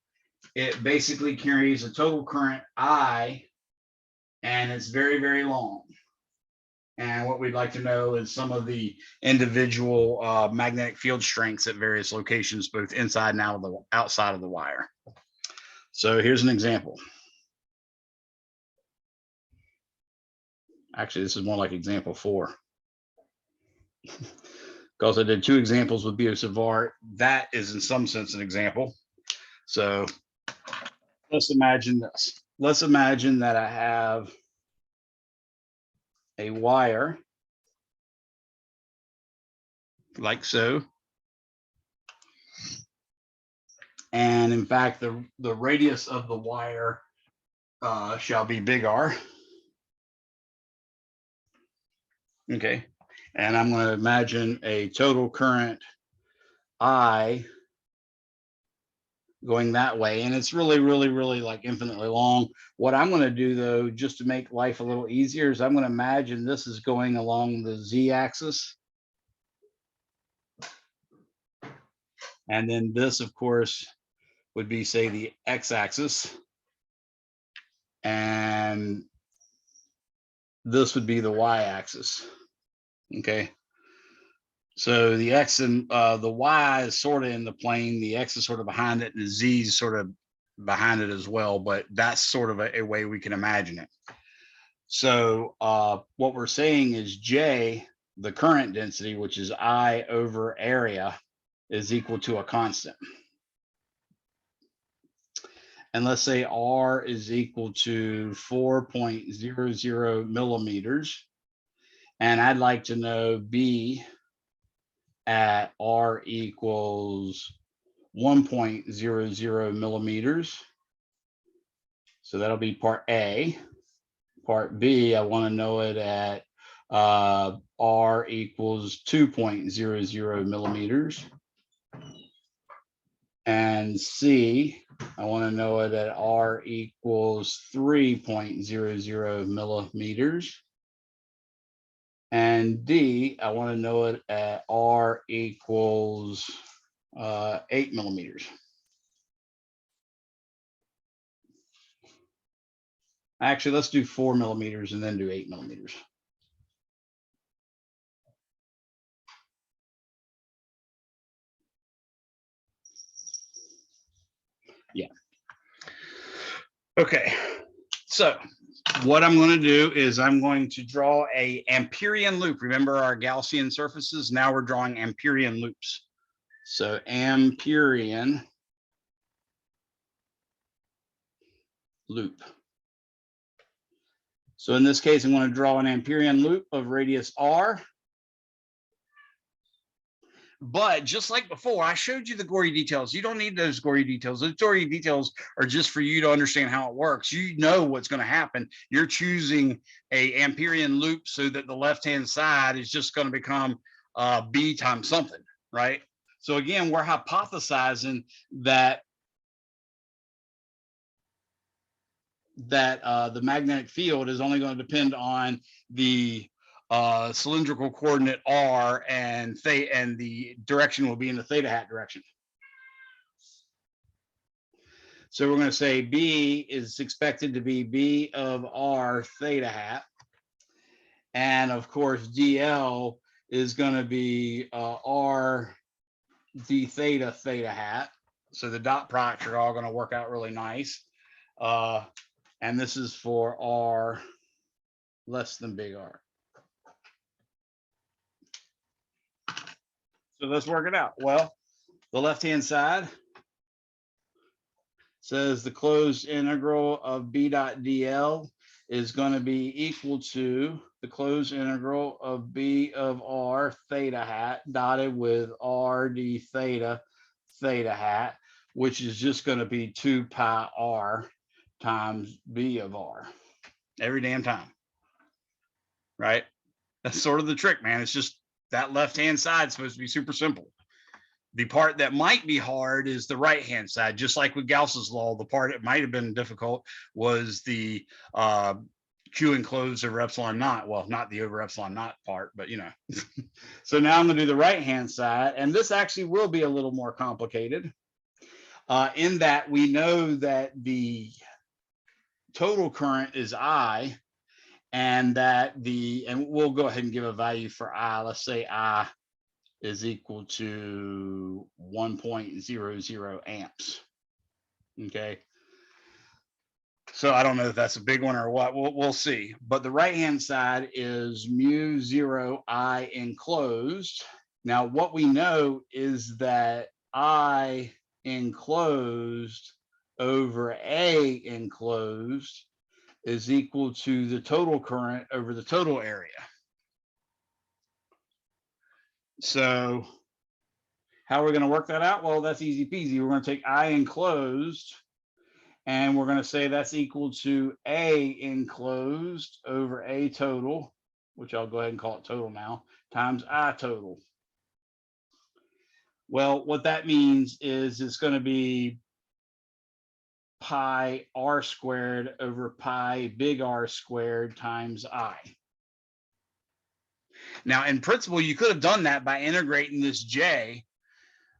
it basically carries a total current I, and it's very, very long. And what we'd like to know is some of the individual magnetic field strengths at various locations, both inside and outside of the wire. So here's an example. Actually, this is more like example 4. Because I did 2 examples with Biot-Savart. That is in some sense an example. So let's imagine this. Let's imagine that I have a wire like so. And in fact, the radius of the wire shall be big R. Okay. And I'm going to imagine a total current I going that way. And it's really, really, really like infinitely long. What I'm going to do though, just to make life a little easier, is I'm going to imagine this is going along the Z axis. And then this, of course, would be, say, the X axis. And this would be the Y axis. Okay. So the X and the Y is sort of in the plane, the X is sort of behind it, and the Z is sort of behind it as well, but that's sort of a way we can imagine it. So what we're saying is J, the current density, which is I over area, is equal to a constant. And let's say R is equal to 4.00 millimeters. And I'd like to know B at R equals 1.00 millimeters. So that'll be part A. Part B, I want to know it at R equals 2.00 millimeters. And C, I want to know it at R equals 3.00 millimeters. And D, I want to know it at R equals 8 millimeters. Actually, let's do 4 millimeters and then do 8 millimeters. Yeah. Okay. So what I'm going to do is I'm going to draw a Amperian loop. Remember our Gaussian surfaces? Now we're drawing Amperian loops. So Amperian loop. So in this case, I'm going to draw an Amperian loop of radius R. But just like before, I showed you the gory details. You don't need those gory details. Those gory details are just for you to understand how it works. You know what's going to happen. You're choosing a Amperian loop so that the left-hand side is just going to become B times something, right? So again, we're hypothesizing that the magnetic field is only going to depend on the cylindrical coordinate R, and the direction will be in the theta hat direction. So we're going to say B is expected to be B of R theta hat. And of course, DL is going to be R d theta theta hat. So the dot products are all going to work out really nice. And this is for R less than big R. So let's work it out. Well, the left-hand side says the closed integral of B dot dl is going to be equal to the closed integral of B of R theta hat dotted with R d theta theta hat, which is just going to be 2 pi R times B of R every damn time, right? That's sort of the trick, man. It's just that left-hand side is supposed to be super simple. The part that might be hard is the right-hand side. Just like with Gauss's law, the part it might have been difficult was the Q enclosed over epsilon naught. Well, not the over epsilon naught part, but you know. So now I'm going to do the right-hand side, and this actually will be a little more complicated in that we know that the total current is I, and that and we'll go ahead and give a value for I. Let's say I is equal to 1.00 amps. Okay. So I don't know if that's a big one or what. We'll see. But the right-hand side is mu 0 I enclosed. Now, what we know is that I enclosed over A enclosed is equal to the total current over the total area. So How are we going to work that out? Well, that's easy peasy. We're going to take I enclosed, and we're going to say that's equal to A enclosed over A total, which I'll go ahead and call it total now, times I total. Well, what that means is it's going to be pi r squared over pi big R squared times I. Now, in principle, you could have done that by integrating this J,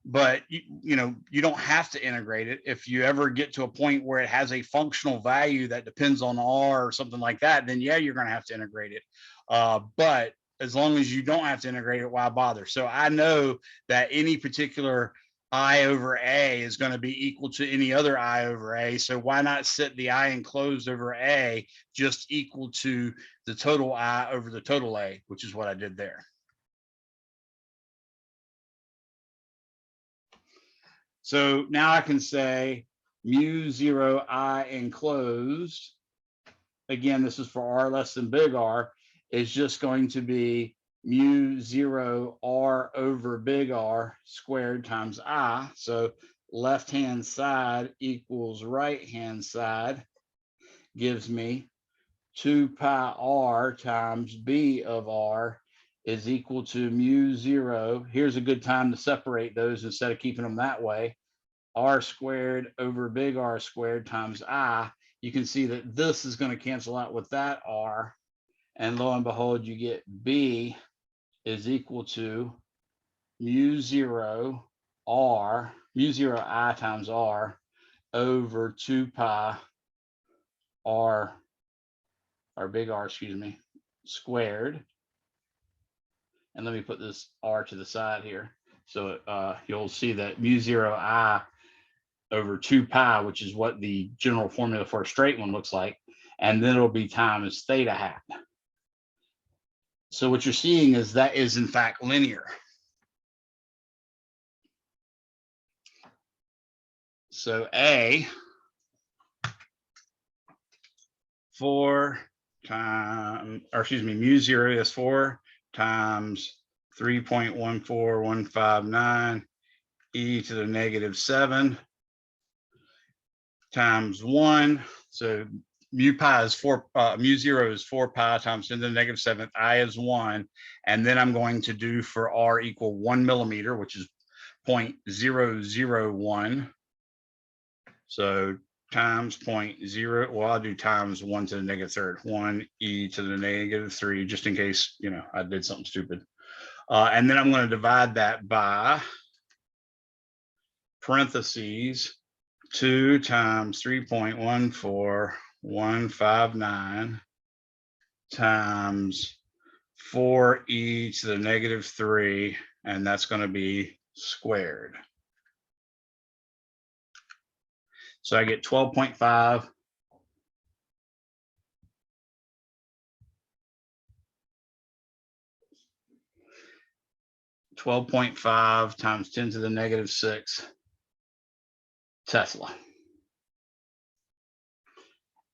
but you know, you don't have to integrate it. If you ever get to a point where it has a functional value that depends on R or something like that, then yeah, you're going to have to integrate it. But as long as you don't have to integrate it, why bother? So I know that any particular I over A is going to be equal to any other I over A. So why not set the I enclosed over A just equal to the total I over the total A, which is what I did there. So now I can say mu 0 I enclosed, again, this is for R less than big R, is just going to be mu 0 R over big R squared times I. So left-hand side equals right-hand side gives me 2 pi R times B of R is equal to mu 0. Here's a good time to separate those instead of keeping them that way. R squared over big R squared times I. You can see that this is going to cancel out with that R. And lo and behold, you get B is equal to mu 0 R, mu 0 I times R over 2 pi R, or big R, excuse me, squared. And let me put this R to the side here. So you'll see that mu 0 I over 2 pi, which is what the general formula for a straight one looks like. And then it'll be times theta hat. So what you're seeing is that is in fact linear. So A, 4 times, or excuse me, mu 0 is 4 times 3.14159 e to the negative 7 times 1. So mu pi is 4, mu 0 is 4 pi times 10 to the negative 7th, I is 1. And then I'm going to do for R equal 1 millimeter, which is 0.001. So times 0.0, well, I'll do times 1 to the negative third, 1 e to the negative 3, just in case, you know, I did something stupid. And then I'm going to divide that by parentheses 2 times 3.14159 times 4e to the negative 3, and that's going to be squared. So I get 12.5 12.5 times 10 to the negative 6 Tesla.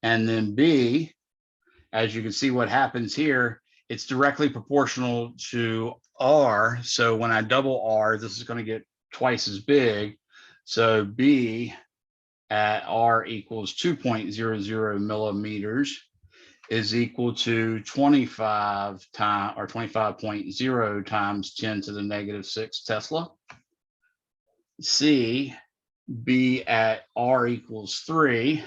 And then B, as you can see what happens here, it's directly proportional to R. So when I double R, this is going to get twice as big. So B at R equals 2.00 millimeters is equal to 25 times, or 25.0 times 10 to the negative 6 Tesla. C, B at R equals 3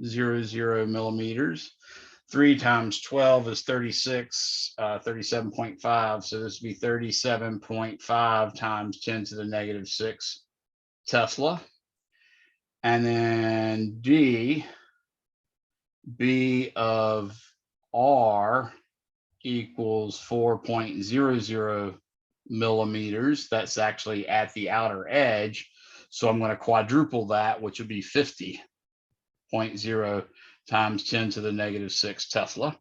0.00 millimeters. 3 times 12 is 36, 37.5. So this would be 37.5 times 10 to the negative 6 Tesla. And then D, B of R equals 4.00 millimeters. That's actually at the outer edge. So I'm going to quadruple that, which would be 50.0 times 10 to the negative 6 Tesla.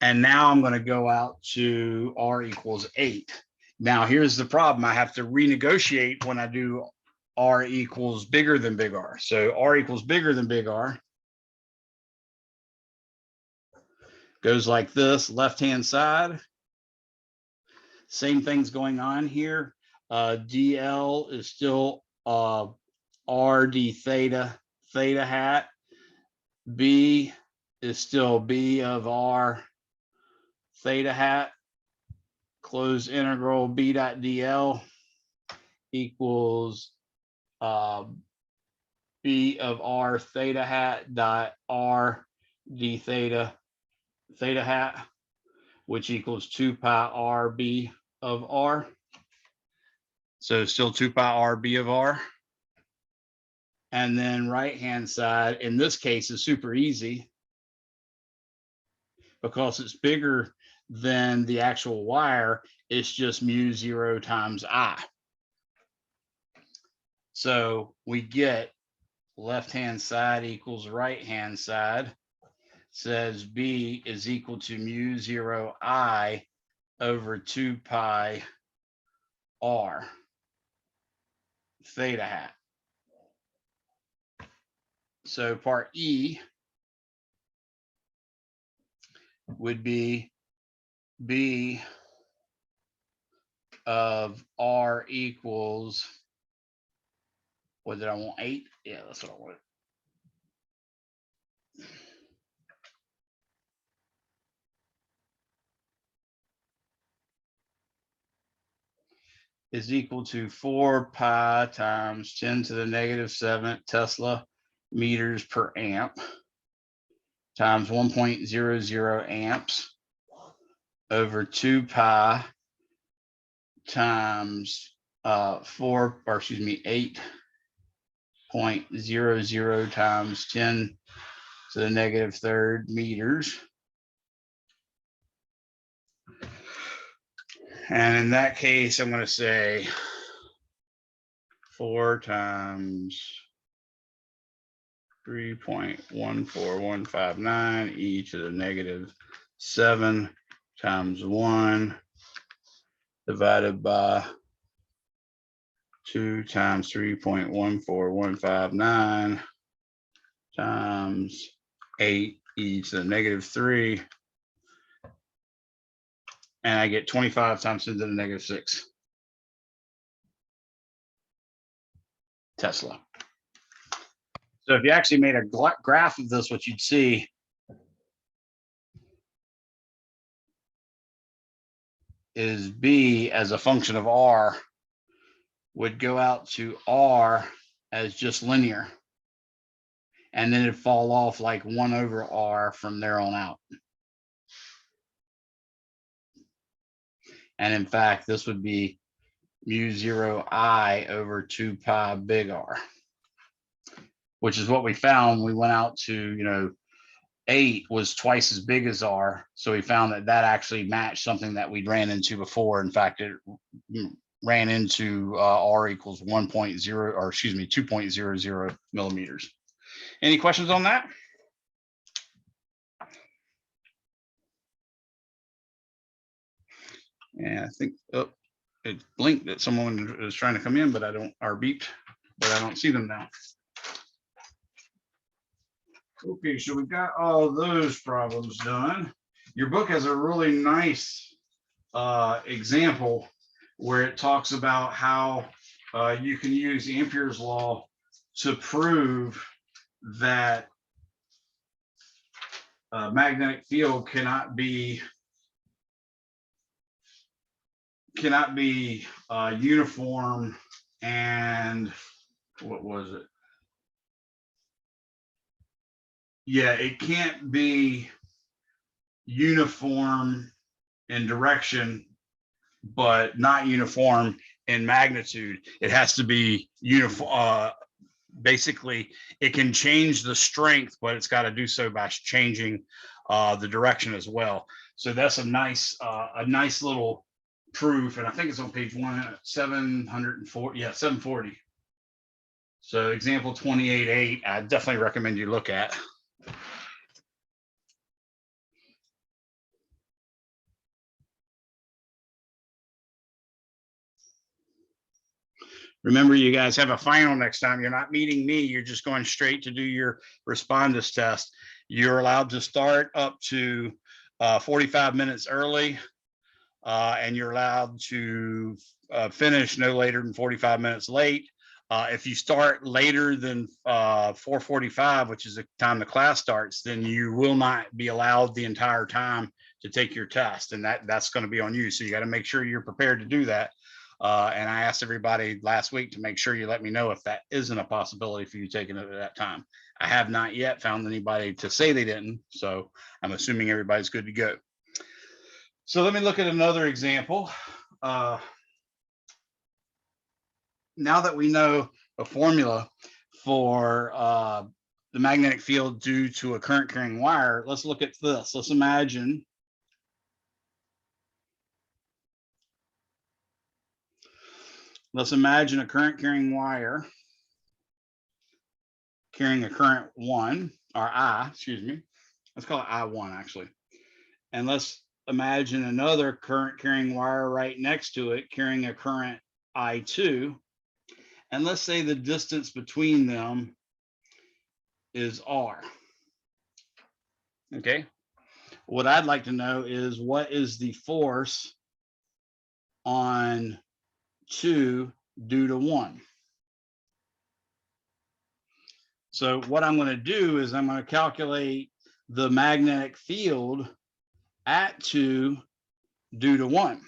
And now I'm going to go out to R equals 8. Now here's the problem. I have to renegotiate when I do R equals bigger than big R. So R equals bigger than big R goes like this, left-hand side. Same thing's going on here. DL is still R d theta, theta hat. B is still B of R, theta hat. Close integral B dot DL equals B of R theta hat dot R d theta, theta hat, which equals 2 pi R B of R. So still 2 pi R B of R. And then right-hand side, in this case, is super easy because it's bigger than the actual wire. It's just mu 0 times I. So we get left-hand side equals right-hand side. Says B is equal to mu 0 I over 2 pi R theta hat. So part E would be B of R equals, what did I want? 8? Yeah, that's what I wanted. Is equal to 4 pi times 10 to the negative 7 Tesla meters per amp times 1.00 amps over 2 pi times 8.00 times 10 to the negative 3rd meters. And in that case, I'm going to say 4 times 3.14159 e to the negative 7 times 1 divided by 2 times 3.14159 times 8 e to the negative 3. And I get 25 times 10 to the negative 6 Tesla. So if you actually made a graph of this, what you'd see is B as a function of R would go out to R as just linear. And then it'd fall off like 1 over R from there on out. And in fact, this would be mu 0 I over 2 pi big R, which is what we found. We went out to, 8 was twice as big as R. So we found that that actually matched something that we'd ran into before. In fact, it ran into R equals 2.00 millimeters. Any questions on that? And I think, it blinked that someone is trying to come in, but or beeped, but I don't see them now. Okay, so we got all those problems done. Your book has a really nice example where it talks about how you can use Ampere's law to prove that magnetic field cannot be uniform, and what was it? Yeah, it can't be uniform in direction, but not uniform in magnitude. It has to be uniform. Basically, it can change the strength, but it's got to do so by changing the direction as well. So that's a nice little proof, and I think it's on page 740. Yeah, 740. So example 28.8, I definitely recommend you look at. Remember, you guys have a final next time. You're not meeting me. You're just going straight to do your respondus test. You're allowed to start up to 45 minutes early, and you're allowed to finish no later than 45 minutes late. If you start later than 4:45, which is the time the class starts, then you will not be allowed the entire time to take your test, and that's going to be on you. So you got to make sure you're prepared to do that. And I asked everybody last week to make sure you let me know if that isn't a possibility for you taking it at that time. I have not yet found anybody to say they didn't, so I'm assuming everybody's good to go. So let me look at another example. Now that we know a formula for the magnetic field due to a current carrying wire, let's look at this. Let's imagine a current carrying wire carrying a current 1, or I, excuse me. Let's call it I1 actually. And let's imagine another current carrying wire right next to it carrying a current I2. And let's say the distance between them is R. Okay. What I'd like to know is what is the force on 2 due to 1. So what I'm going to do is I'm going to calculate the magnetic field at 2 due to 1.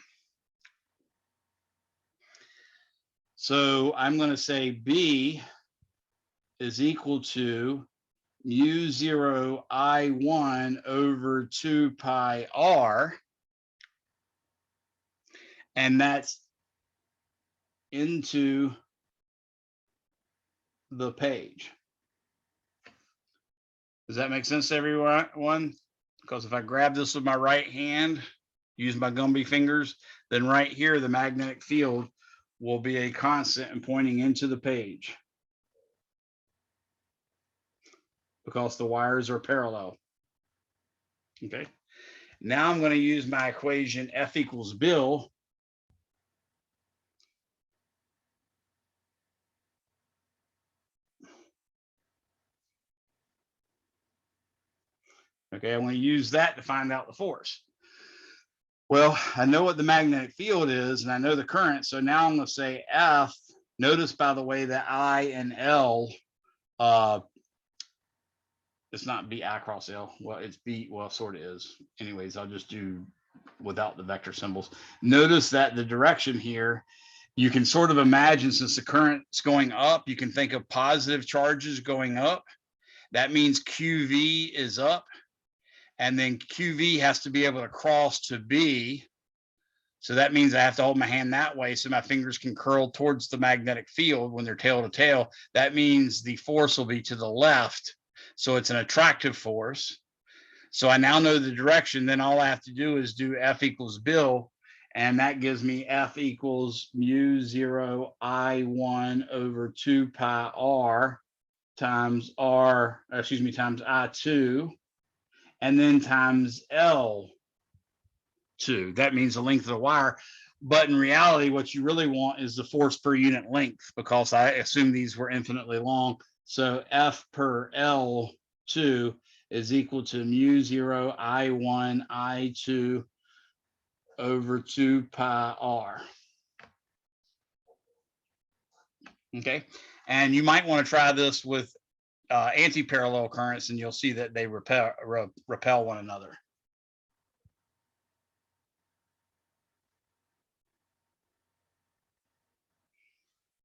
So I'm going to say B is equal to mu 0 I1 over 2 pi R. And that's into the page. Does that make sense to everyone? Because if I grab this with my right hand, use my Gumby fingers, then right here, the magnetic field will be a constant and pointing into the page because the wires are parallel. Okay. Now I'm going to use my equation F equals Bill. Okay, I'm going to use that to find out the force. Well, I know what the magnetic field is, and I know the current. So now I'm going to say F. Notice, by the way, that I and L, it's not B I cross L. Well, it's B, well, sort of is. Anyways, I'll just do without the vector symbols. Notice that the direction here, you can sort of imagine, since the current's going up, you can think of positive charges going up. That means QV is up. And then QV has to be able to cross to B. So that means I have to hold my hand that way so my fingers can curl towards the magnetic field when they're tail to tail. That means the force will be to the left. So it's an attractive force. So I now know the direction. Then all I have to do is do F equals Bill. And that gives me F equals mu 0 I1 over 2 pi R times times I2. And then times L2. That means the length of the wire. But in reality, what you really want is the force per unit length, because I assume these were infinitely long. So F per L2 is equal to mu 0 I1 I2 over 2 pi R. Okay. And you might want to try this with anti-parallel currents, and you'll see that they repel one another.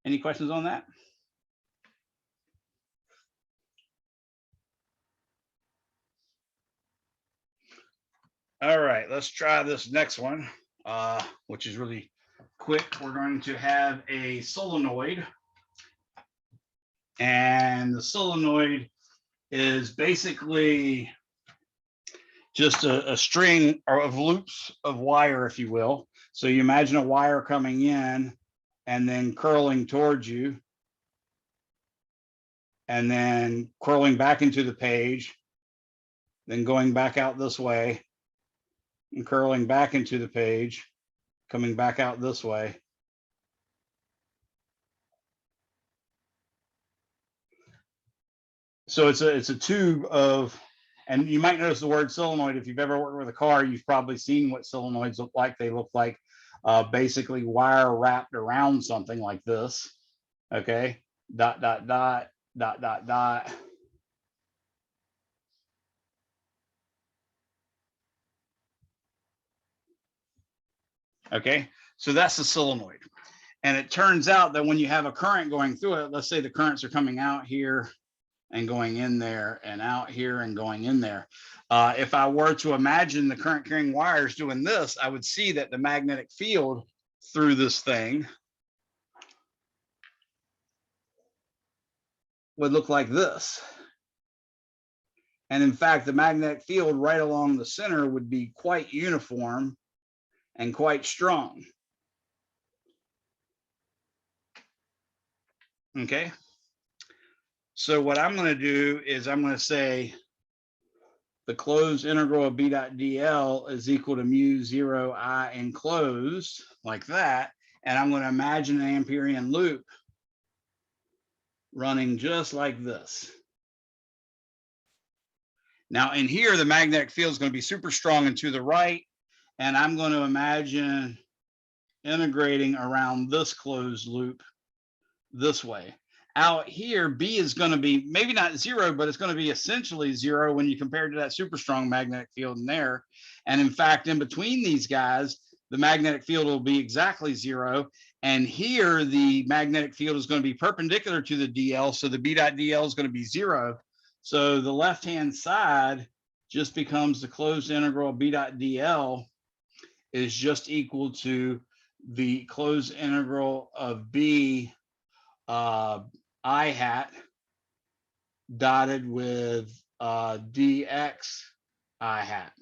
Any questions on that? All right, let's try this next one, which is really quick. We're going to have a solenoid. And the solenoid is basically just a string of loops of wire, if you will. So you imagine a wire coming in and then curling towards you, and then curling back into the page, then going back out this way, and curling back into the page, coming back out this way. So it's a tube of And you might notice the word solenoid. If you've ever worked with a car, you've probably seen what solenoids look like. They look like basically wire wrapped around something like this. Okay, dot, dot, dot, dot, dot, dot. Okay, so that's the solenoid. And it turns out that when you have a current going through it, let's say the currents are coming out here and going in there and out here and going in there. If I were to imagine the current carrying wires doing this, I would see that the magnetic field through this thing would look like this. And in fact, the magnetic field right along the center would be quite uniform and quite strong. Okay. So what I'm going to do is I'm going to say the closed integral of B dot dl is equal to mu 0 I enclosed, like that. And I'm going to imagine an Amperian loop running just like this. Now in here, the magnetic field is going to be super strong and to the right. And I'm going to imagine integrating around this closed loop this way. Out here, B is going to be maybe not 0, but it's going to be essentially 0 when you compare it to that super strong magnetic field in there. And in fact, in between these guys, the magnetic field will be exactly 0. And here, the magnetic field is going to be perpendicular to the DL. So the B dot DL is going to be 0. So the left-hand side just becomes the closed integral of B dot DL is just equal to the closed integral of B I hat dotted with dx I hat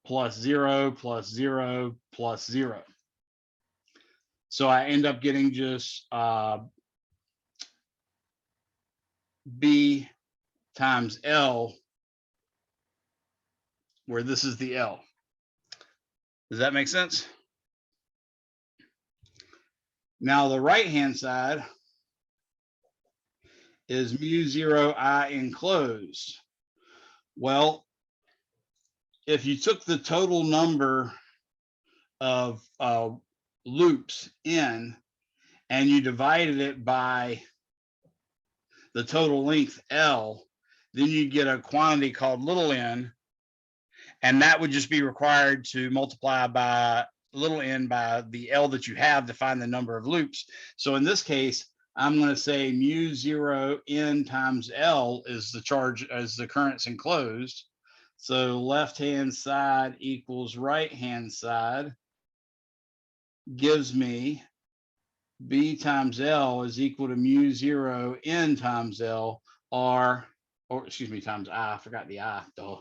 plus 0 plus 0 plus 0. So I end up getting just B times L, where this is the L. Does that make sense? Now the right-hand side is mu 0 I enclosed. Well, if you took the total number of loops in and you divided it by the total length L, then you'd get a quantity called little n, and that would just be required to multiply by little n by the L that you have to find the number of loops. So in this case, I'm going to say mu 0 n times L is the charge as the currents enclosed. So left-hand side equals right-hand side gives me B times L is equal to mu 0 n times L, or excuse me, times I forgot the I, duh.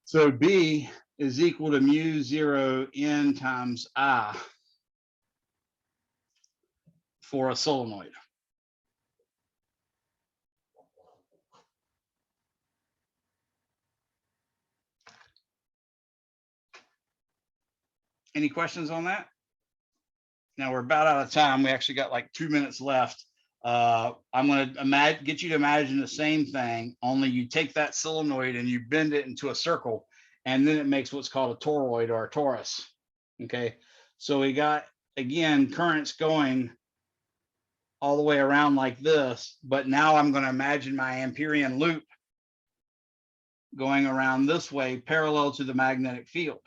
So B is equal to mu 0 n times I for a solenoid. Any questions on that? Now we're about out of time. We actually got like 2 minutes left. I'm going to get you to imagine the same thing, only you take that solenoid and you bend it into a circle, and then it makes what's called a toroid or a torus. Okay, so we got, again, currents going all the way around like this, but now I'm going to imagine my Amperian loop going around this way parallel to the magnetic field.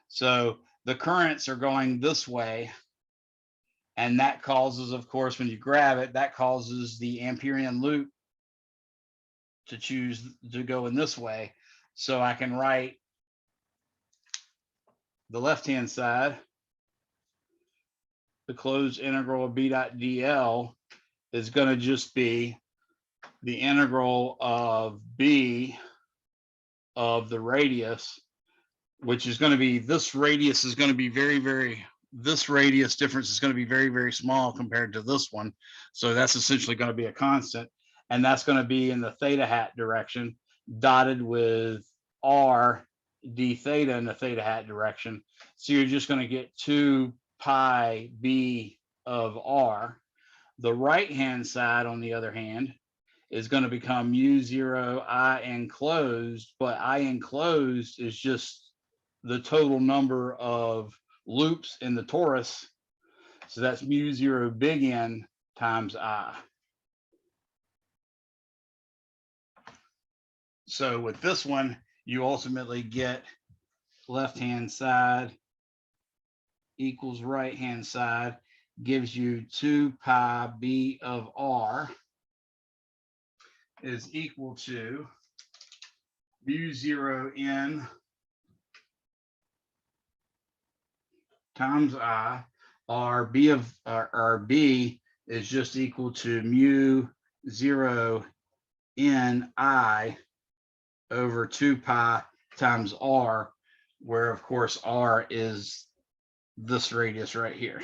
So the currents are going this way, and that causes, of course, when you grab it, that causes the Amperian loop to choose to go in this way. So I can write the left-hand side, the closed integral of B dot dl is going to just be the integral of B of the radius, which is going to be, this radius is going to be this radius difference is going to be very, very small compared to this one. So that's essentially going to be a constant. And that's going to be in the theta hat direction, dotted with R d theta in the theta hat direction. So you're just going to get 2 pi b of r. The right hand side, on the other hand, is going to become mu 0 I enclosed, but I enclosed is just the total number of loops in the torus. So that's mu 0 big N times I. So with this one, you ultimately get left-hand side equals right-hand side, gives you 2 pi b of r is equal to mu 0 n times I. R b of r b is just equal to mu 0 n I over 2 pi times r, where of course r is this radius right here.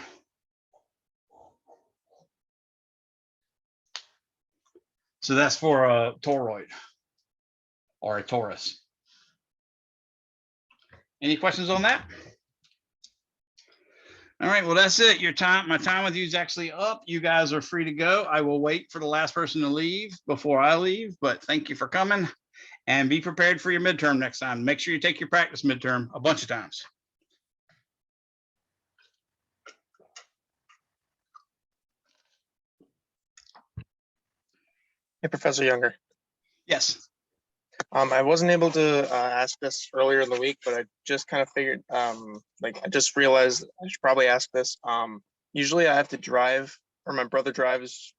So that's for a toroid or a torus. Any questions on that? All right, well, that's it. My time with you is actually up. You guys are free to go. I will wait for the last person to leave before I leave, but thank you for coming, and be prepared for your midterm next time. Make sure you take your practice midterm a bunch of times. Hey, Professor Younger. Yes. I wasn't able to ask this earlier in the week, but I just kind of figured, like, I just realized I should probably ask this. Usually I have to drive, or my brother drives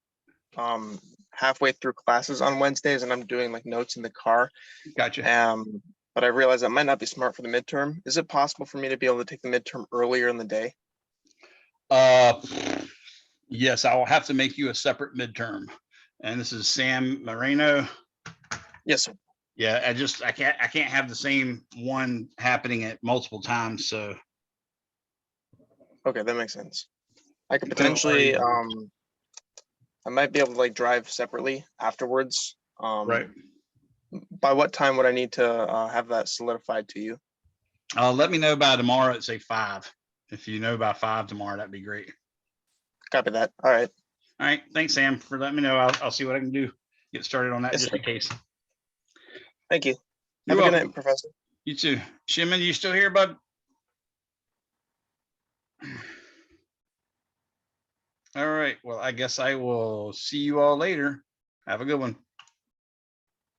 halfway through classes on Wednesdays, and I'm doing like notes in the car. Gotcha. But I realized that might not be smart for the midterm. Is it possible for me to be able to take the midterm earlier in the day? Yes, I will have to make you a separate midterm. And this is Sam Moreno. Yes, sir. Yeah, I can't have the same one happening at multiple times. So Okay, that makes sense. I could potentially, I might be able to like drive separately afterwards. right. By what time would I need to have that solidified to you? Let me know by tomorrow at say 5. If you know by 5 tomorrow, that'd be great. Copy that. All right. All right. Thanks, Sam, for letting me know. I'll see what I can do. Get started on that Yes, just sir. in case. Thank you. You're Have a good welcome. night, Professor. You too. Shimon, you still here, bud? All right. Well, I guess I will see you all later. Have a good one.